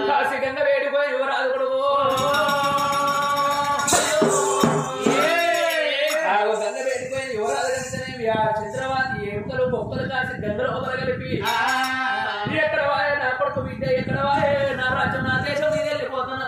Speaker 4: కాశీగంగా వేడిపోయి యువరాజు కొడుకు గంగ వేడిపోయిన యువరాజు కనుకనే ఆ చంద్రవాతి ఎముకలు బొక్కలు కాసి గంగ లోపల కలిపి ఎక్కడ వాయే నా కొడుకు బిడ్డ ఎక్కడ వాయే నా రాజ్యం నా దేశం మీద వెళ్ళిపోతున్నా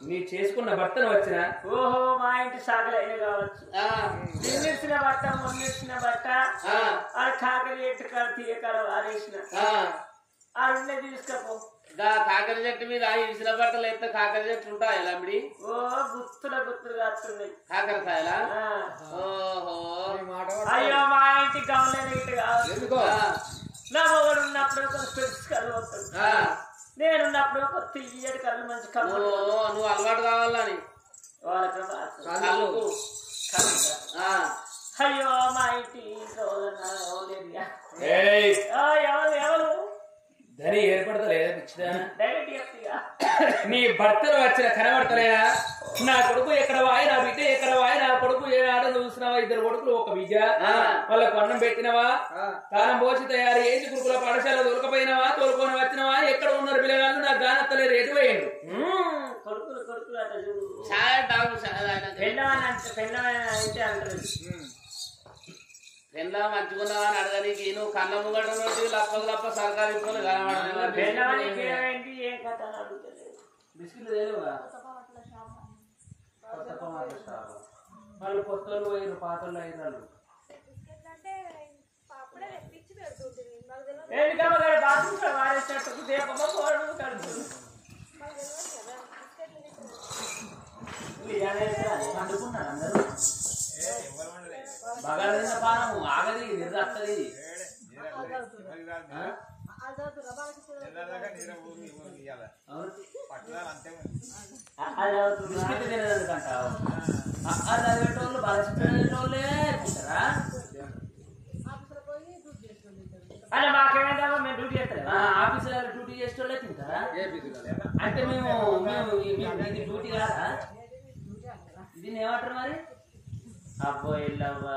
Speaker 4: నీ చేసుకున్న భర్తను వచ్చిన
Speaker 5: ఓహో మా ఇంటి సాగలైన కావచ్చు నిన్నిచ్చిన బట్ట మొన్నిచ్చిన బట్ట ఆ కాకరి ఎట్టు కాడ తీయకాడ వారేసిన ఆడున్నే తీసుకపో
Speaker 1: కాకర చెట్టు మీద ఇసిన బట్టలు అయితే కాకర చెట్టు ఉంటాయి లమ్మిడి
Speaker 5: ఓ గుత్తులు కాస్తున్నాయి
Speaker 1: కాకరకాయలా ఓహో
Speaker 5: అయ్యో మా ఇంటి గమలేదు ఇటు కావచ్చు నా మొగడు ఉన్నప్పుడు కొంచెం పెద్ద కళ్ళు వస్తుంది నేనున్నప్పుడు ఒక తీయటి కళ్ళు మంచి కళ్ళు
Speaker 1: నువ్వు అలవాటు కావాలని
Speaker 5: అయ్యో మా ఇంటి ఎవరు
Speaker 4: ధని ఏర్పడతలేదా నీ భర్తలు వచ్చిన కనబడతలేదా నా కొడుకు ఎక్కడ వాయి నా బిడ్డ ఎక్కడ వాయి నా కొడుకు ఏనాడు చూసినావా 2 కొడుకులు ఒక బిడ్డ వాళ్ళకు అన్నం పెట్టినవా కారం పోసి తయారు చేసి గురుకుల పాఠశాల తోలుకపోయినవా తోలుకొని వచ్చినవా ఎక్కడ ఉన్నారు పిల్లగాళ్ళు నాకు గానత్తలేరు ఎటు పోయిండు
Speaker 5: కొడుకులు అట చూడు
Speaker 1: పెళ్ళ మంచుకున్నావా అని అడగడానికి నువ్వు కళ్ళ ముగడ లప్ప సర్కారు ఇప్పుడు
Speaker 4: బిస్కెట్లు తెలియవా వాళ్ళు కొత్తలు 5 పాతలు 5 రాళ్ళు అందుకున్నారు అందరూ బాగా పానము ఆగది నిర్దత్తది బిస్కెట్ తినేదంటావు అది పెట్టేవాళ్ళు బాగా పెట్టేవాళ్ళే తింటారా
Speaker 5: అలా మాకేమైందా మేము డ్యూటీ చేస్తాం
Speaker 4: ఆఫీసులో డ్యూటీ చేసేవాళ్ళే తింటారా అంటే మేము ఇది డ్యూటీ కాదా
Speaker 3: దీన్ని ఏమంటారు మరి?
Speaker 5: అబ్బో ఇల్లవ్వా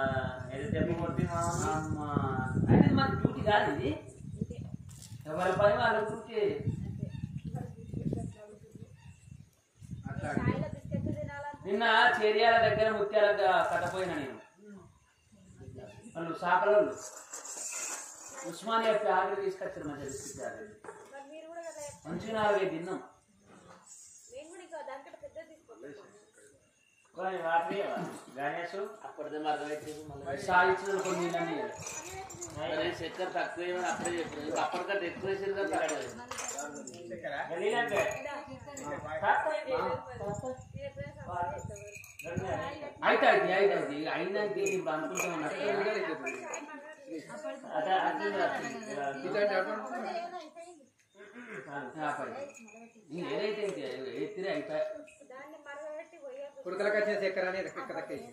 Speaker 5: ఏదో దెబ్బ కొట్టి
Speaker 3: అమ్మా అంటే మన డ్యూటీ కాదు ఇది, ఎవరి పని వాళ్ళ డ్యూటీ. నిన్న చేరియాల దగ్గర ముత్యాల కట్టపోయినా నేను, వాళ్ళు సాకలోళ్ళు ఉస్మానియా ప్యాకెట్ తీసుకొచ్చారు మంచిగా బిస్కెట్ ప్యాకెట్, మంచి 4-5 తిన్నాం.
Speaker 5: గణేష్
Speaker 1: అప్పటిదే మరగబెట్టి
Speaker 3: సాగించిన కొన్ని నీళ్ళని
Speaker 1: చక్కెర తక్కువ అప్పుడే చెప్పారు, అప్పటికంటే ఎక్కువ వేసింది కదా
Speaker 5: గలీలంటే
Speaker 3: అయితే అయిందంటే ఇప్పుడు అనుకుంటామన్నా ఏదైతే ఎత్తిరే అయిపోయి
Speaker 4: కుడుకలకు వచ్చిన చక్కెర అని ఎక్కడెక్కేసి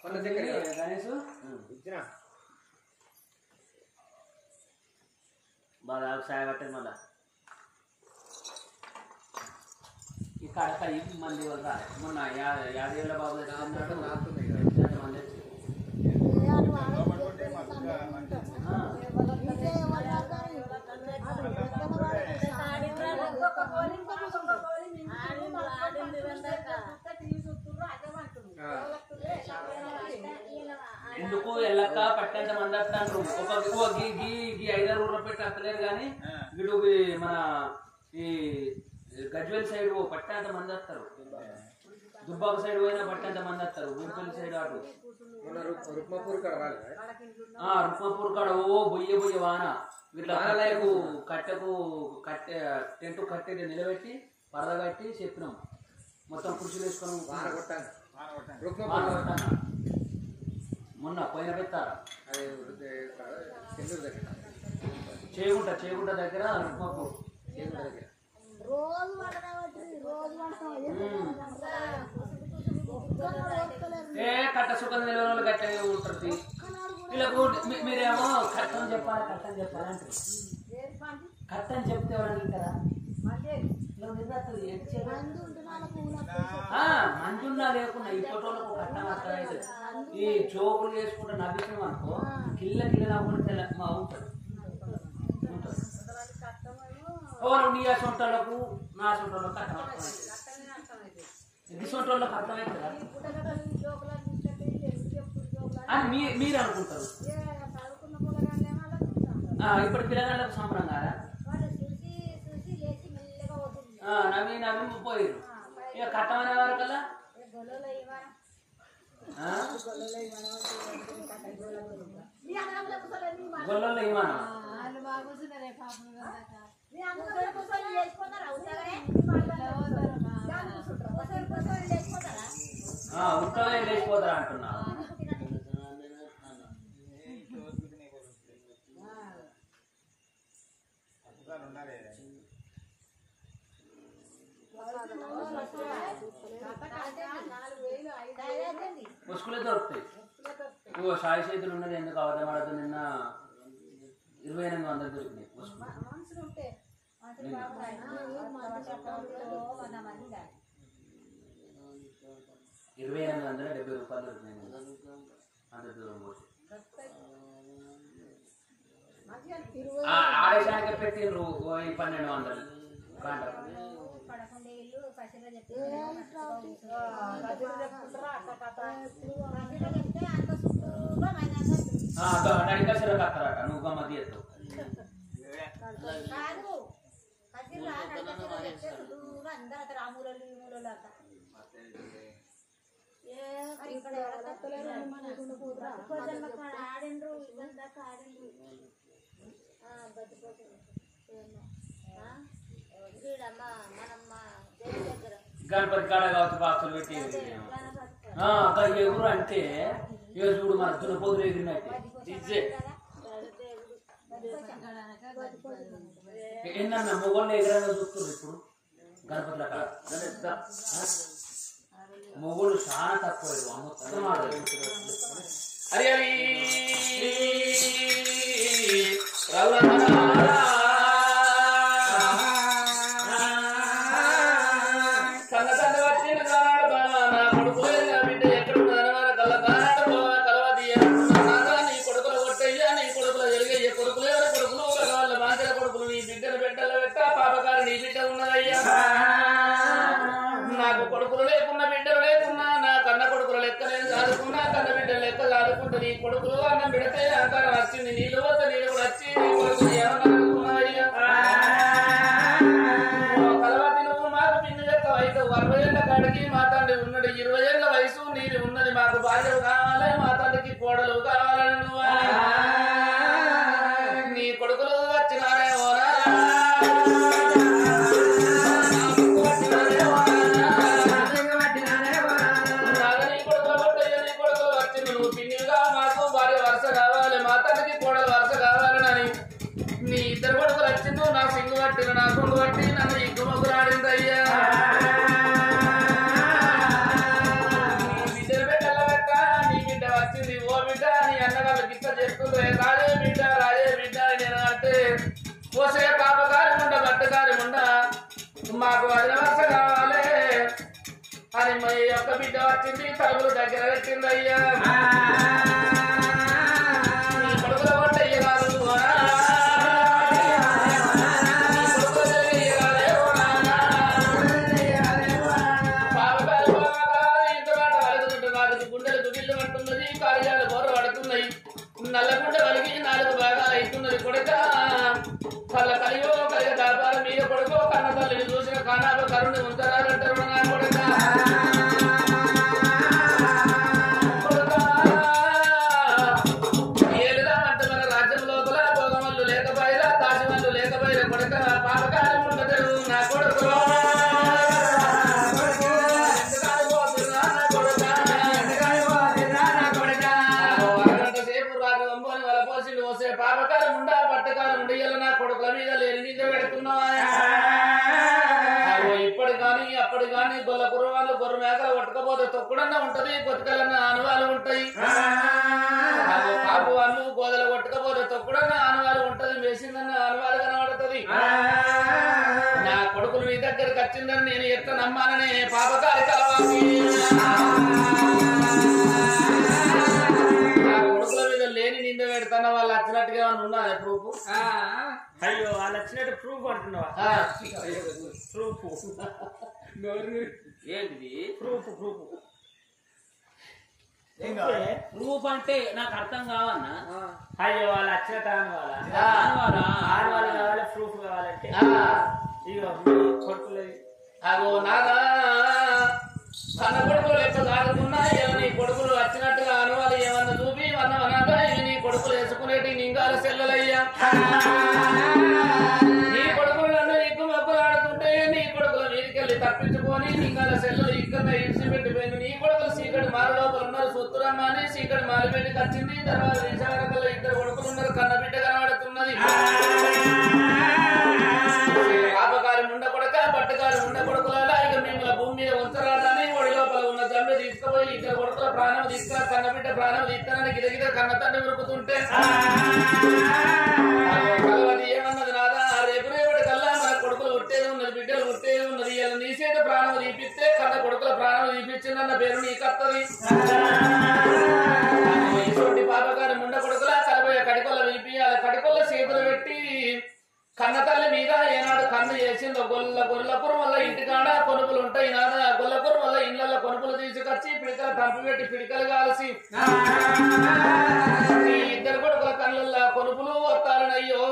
Speaker 4: కొన్న చక్కెర
Speaker 3: గణేష్
Speaker 4: ఇచ్చిన
Speaker 3: బాగా సాయ పట్టేది మళ్ళా ఈ కడక ఇది మంది వల్ల మొన్న 50 బాబు
Speaker 4: నాలుగు నాలుగుతుంది
Speaker 3: మంది ఎందుకు ఎల్లక్క పట్టంత మంది వస్తాను ఒక గీ 5 ఊర్లో పెట్టి వస్తలేరు కానీ వీడు మన ఈ గజ్వేల్ సైడ్ పట్టంత మంది వస్తారు, దుబ్బాక సైడ్ పోయినా పట్టంత మంది వస్తారు, గుంపల్లి సైడ్ అటు
Speaker 4: రుక్మపూర్ కాడ రాలే
Speaker 3: రుక్మపూర్ కాడ బొయ్య వాన ఇట్లా కట్టెకు టెంట్ కట్టేది నిలబెట్టి పరద కట్టి చెప్పినాం, మొత్తం కుర్చీలు వేసుకొని
Speaker 4: వాన కొట్టాను
Speaker 3: మొన్న పోయిన పెడతారా
Speaker 4: అది చెన్నూరు దగ్గర
Speaker 3: చేగుంట దగ్గర రుక్మపూర్
Speaker 4: చెన్నూరు దగ్గర
Speaker 3: కట్ట సుఖం తెలియని వాళ్ళు గట్టే ఉంటుంది. వీళ్ళకు మీరేమో కట్టని చెప్పాలంటే కట్టని చెప్తే ఎవరైనా కదా మంచున్నా లేకున్నా ఇప్పటికి కట్టం అర్థమైతే ఈ జోకులు చేసుకుంటే నవ్వించడం అనుకో కిల్ల నవ్వుకుంటే మా ఉంటుంది ఎవరు నీ సొంటలకు నా సొంటలకు కట్టం అర్థమైతే ఇది సొంటలకు అర్థమైతే అని మీరు అనుకుంటారు. ఇప్పుడు పిల్లగాళ్ళకు సంబరం కదా నవ్వి పోయారు ఇక కట్టమనే వారు కదా గొల్లలో ఇవ్వను ఉత్తగా లేచిపోతారా అంటున్నా. ముసుగులే దొరుకుతాయి. ఇగో సాయి చేతులు ఉన్నది ఎందుకు అవధమాడదు, నిన్న 2800 దొరికినాయి ముసుగులు. 2870 రూపాయలు దొరికినాయి అంత దూరం పోతే. ఆదేశానికి పెట్టిండ్రు 1200 కాంట్రాక్ట్. నడికసర కత్తరాట నువ్వు గమ్మతి చేస్తావు. గణపతి కాడ కావచ్చు బాక్సులు పెట్టి ఎగురు అంటే చూడు మన దున్నపోతులు ఎగిరినట్టు ఎన్నన్నా మొగోళ్ళు ఎగరంగా చూస్తున్నారు ఇప్పుడు గణపతుల కాడ. మొగోళ్ళు చాలా తక్కువ
Speaker 1: హరి హరి కన్న తండ్రి వచ్చిన కానాడు బాణ నీళ్ళు పోతే నీళ్ళు కూడా వచ్చి నీ కొడుకు ఏమన్నాయ్యా కలవతి నువ్వు మాకు పిన్ని యొక్క వయసు 60 ఏళ్ళ కాడికి మా తండ్రి ఉన్నాడు 20 ఏళ్ళ వయసు నీరు ఉన్నది మాకు భార్యలు కావాలి మా తండ్రికి కోడలు కావాలని నువ్వు నీ కొడుకులు వచ్చినారే ఓరా నీ ఇద్దరు కొడుకులు వచ్చిందో నా సింగు పట్టిన నా కొంగు పట్టి నన్ను ఇంకు మొగ్గులాడిందయ్యా నీ బిడ్డలు పెట్టాల పెట్ట నీ బిడ్డ వచ్చింది ఓ బిడ్డ నీ అన్నగారు గిట్ట చేస్తుంది రాజే బిడ్డ నేను అంటే పోసే పాపకారి ఉండ బట్టకారి ఉండ మాకు 10 వరుస కావాలి అని మా యొక్క బిడ్డ వచ్చింది తలుపులు దగ్గర పెట్టిందయ్యా నీ కొడుకుల కొట్టయ్య కాదు నల్లగుండ కలిగి 4 భాగాలు అవుతున్నది కొడుక కళ్ళ కలిగో కలిగ దాపాల మీద కొడుకో కన్న తల్లిని చూసిన కానాలు కరుణి ఉంచరాలంటారు నా కొడుక ఏలుదామంటే మన రాజ్యం లోపల భోగమల్లు లేకపోయిరా తాసిమల్లు లేకపోయిరా కొడుక పాపకాలం ఉండదు నా కొడుకు పాపకారం ఉండా పట్టకారం ఉండేయాలి నా కొడుకుల మీద లేని నిద్ర పెడుతున్నావా ఇప్పుడు కానీ అప్పుడు కానీ గొల్ల కుర్రవాళ్ళు గొర్రె మేకలు కొట్టకపోతే తొక్కుడన్నా ఉంటది కొట్టుకలన్న ఆనవాళ్ళు ఉంటాయి కాపు వాళ్ళు గోదలు కొట్టకపోతే తొక్కుడన్న ఆనవాళ్ళు ఉంటది వేసిందన్న ఆనవాళ్ళు కనబడుతుంది నా కొడుకులు నీ దగ్గరకు వచ్చిందని నేను ఎట్లా నమ్మాననే పాపకారి కలవాలి లేని నింద పెడతాన వాళ్ళు వచ్చినట్టుగా ఉన్నా ప్రూఫ్
Speaker 5: అయ్యో వాళ్ళు వచ్చినట్టు ప్రూఫ్ అంటున్నావా
Speaker 3: ఏంటిది
Speaker 5: ప్రూఫ్
Speaker 3: అంటే నాకు అర్థం కావన్నా
Speaker 5: అయ్యో వాళ్ళు వచ్చినట్టు ఆనవాళ్ళు కావాలి ప్రూఫ్ కావాలంటే ఇగో కొడుకులు
Speaker 1: అగో నాదా కన్న కొడుకులు లెక్క దాటుకున్నా నీ కొడుకులు వచ్చినట్టుగా అనువాలి ఏమన్నా చూపి అన్నమనగా ఇవి నీ కొడుకులు వేసుకునేటి నింగాల సెల్లలయ్యా నీ కొడుకులు నన్ను ఎక్కువ మొక్కలు ఆడుతుంటే నీ కొడుకుల మీదకెళ్ళి తప్పించుకొని నింగాల సెల్లలు ఇక్కడ ఇడిచిపెట్టిపోయింది నీ కొడుకులు సీకటి మాల లోపల ఉన్నారు సొత్తురమ్మ అని సీకటి మాలిపెట్టికి వచ్చింది తర్వాత రీసాగరకల్లో 2 కొడుకులు ఉన్నారు కన్న బిడ్డ కనబడుతున్నది పాపకారి ఉండ కొడక పట్టకారి ఉండ కొడుకులలో ఇక మిమ్మల్ని భూమి మీద ఉంచరాదని ఒడి లోపల ఉన్న జమ్మె తీసుకుపోయి 2 కొడుకుల ప్రాణం తీసుకురా కన్నబిడ్డ ప్రాణం తీస్తానని గిదగిద కన్న తండ్రి ఉరుకుతుంటే కలవది ఏమన్నది నాదా రేపు రేపటి కల్లా మన కొడుకులు ఉట్టేది ఉన్నది బిడ్డలు ఉట్టేది ఉన్నది ఇలా నీ చేత ప్రాణం తీపిస్తే కన్న కొడుకుల ప్రాణం తీపించిందన్న పేరు నీకత్తది ఇటువంటి పాపకారి ముండ కొడుకులా కలబోయే కడికొల్ల విలిపియాలి కడికొల్ల చేతులు పెట్టి కన్న తల్లి మీద ఏనాడు కన్ను చేసిందో గొల్లపురం వల్ల ఇంటికాడ కొనుపులు ఉంటాయి నాదా గొల్లపురం వల్ల ఇళ్లలో కొనుపులు తీసుకొచ్చి పిడికలు తంపి పెట్టి పిడికలు కాల్సి 2 కొడుకుల కళ్ళల్లో కొనుపులు వస్తాలనయ్యో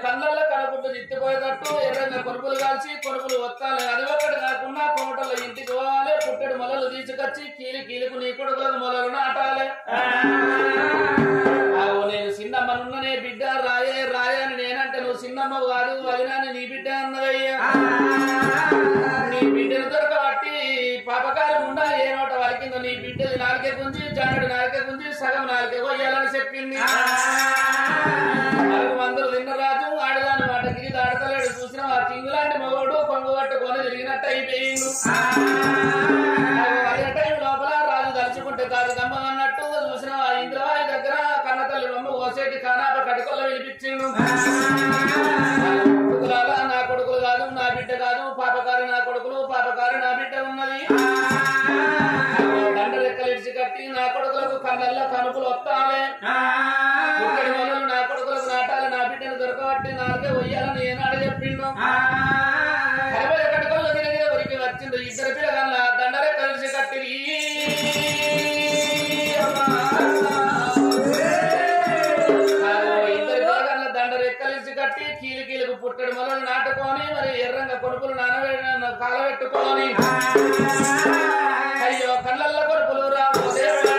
Speaker 1: కళ్ళల్లో కనుపుట్టు తిట్టిపోయేటట్టు ఎర్రంగా కొనుపులు కాల్చి కొనుపులు వస్తాలి అది ఒక్కటి కాకుండా కోమటల్లో ఇంటికి పోవాలి పుట్టెడు మొలలు తీసుకొచ్చి కీలుకు నీ కొడుకులకు మొలలు నాటాలి నేను చిన్నమ్మనున్ననే బిడ్డ రాయే అని నేనంటే నువ్వు చిన్నమ్మ కాదు వదినాన్ని నీ బిడ్డ అన్నదయ్యా నీ బిడ్డను దొరకబట్టి పాపకారం ఉండా ఏ నోట వలికిందో నీ బిడ్డది నాలుకే గుంజి జానుడు నాలుకే గుంజి సగం నాలుకే పోయాలని చెప్పింది 4 మందులు తిన్న రాజు ఆడదాని మాట గిరి దాడతలేడు చూసిన ఆ కింగులాంటి మగోడు కొంగు పట్టుకొని తిరిగినట్టు అయిపోయిండు అదే టైం లోపల రాజు తలుచుకుంటే కాదు గమ్మం అన్నట్టు చూసిన ఆ ఇంద్రవాయి దగ్గర కన్నతల్లి బొమ్మ ఓసేటి కానాప కడుకొల్ల వినిపించిండు నా కొడుకులు కాదు నా బిడ్డ కాదు పాపకారి నా కొడుకులు పాపకారి నా బిడ్డ ఉన్నది దండ లెక్కలు ఇడిచి కట్టి నా కొడుకులకు కళ్ళల్లో కనుపులు వస్తాలే పుట్టడి మొదలు నా కొడుకులకు నాటాలి నా బిడ్డను దొరకబట్టి నాలుగే వయ్యాలని ఏనాడు చెప్పిండు కడుకొల్ల తిరిగి ఉరికి వచ్చిండు 2 పిల్లగాళ్ళ దండ లెక్కలు ఇడిచి కట్టి కట్టుకొని అయ్యో కళ్ళల్లో కొడుకులు రావు దేవుడా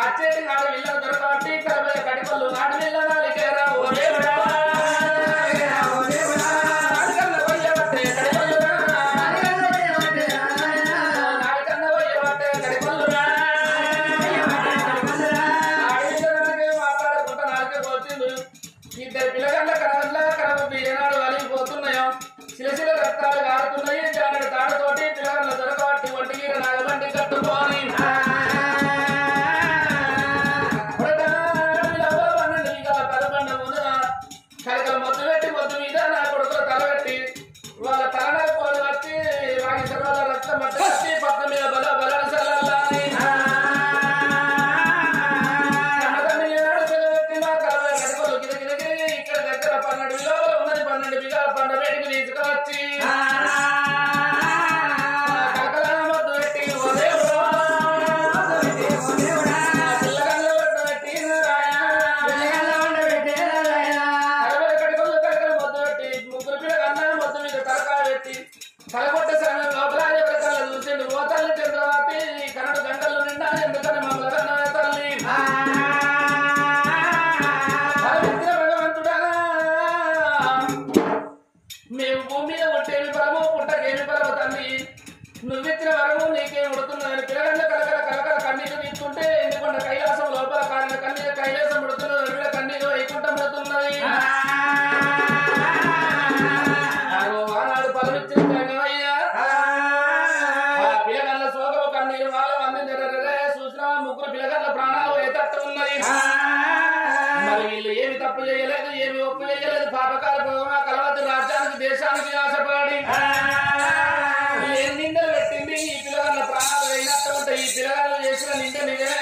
Speaker 1: అచ్చేటి నాడు ఇళ్ళ దొరకబట్టి కలబల కడిపల్లు నాడు వెళ్ళ నాలికేరా ఓ దేవుడా నాడికన్న పోయేవట్టే కడిపల్లురా నాడికన్న పోయేవట్టే కడిపల్లురా నాడికి మాట్లాడుకుంటా నాడికే పోతుంది ఇద్దరు పిల్లగల్ల కడప ఏనాడు వలిగిపోతున్నాయో శిలశిల రక్తాలు కారుతున్నాయి జానడి తాడుతోటి పిల్లగల్ల దొరకబట్టి ఒంటికి నాగబండి కట్టుకోని కలకల మొద్దు పెట్టి మొద్దు మీద నా కొడుకుల తలబెట్టి వాళ్ళ తలనర పోలు వచ్చి రాగి సర్వాల రక్తం మట్టి వచ్చి పక్క మీద బల బలని సల్లాలని పెట్టి మా కలవ గడిపలు గిరిగిరి ఇక్కడ దగ్గర 12 విలువలు ఉన్నది 12 బిగాల పండ వేడికి తీసుకువచ్చి కలకల మొద్దు పెట్టి కలగొట్ట సమయం లోపల ఎవరికల్లా చూసిండు ఓ తల్లి చంద్రవాతి కన్నడ గంటలు నిండా ఎందుకని మమ్మల్ని కన్నా తల్లి భగవంతుడా మేము భూమి మీద కొట్టేమి బలము పుట్టకేమి బలము తల్లి నువ్విచ్చిన వరము నీకేం ఉడుతున్నదని పిల్లగంట కలకల కలకల కన్నీరు తీసుకుంటే ఎందుకంటే కైలాసం లోపల కారిన కన్నీరు కైలాసం ఉడుతున్నది కన్నీరు వైకుంఠం ఉడుతున్నది ఆనాడు పదవిచ్చిన పిల్లగల్ల సోగము కన్నీరు వాళ్ళ మంది చూసిన ముగ్గురు పిల్లగల్ల ప్రాణాలు ఏతట్టు ఉన్నది మరి వీళ్ళు ఏమి తప్పు చేయలేదు ఏమి ఒప్పు చేయలేదు పాపకాల భోగమా కలవద్దు రాజ్యానికి దేశానికి ఆశపడి నిందలు పెట్టింది ఈ పిల్లగల్ల ప్రాణాలు అయినట్టు ఉంటాయి ఈ పిల్లగాళ్ళు చేసిన నింద నిజమే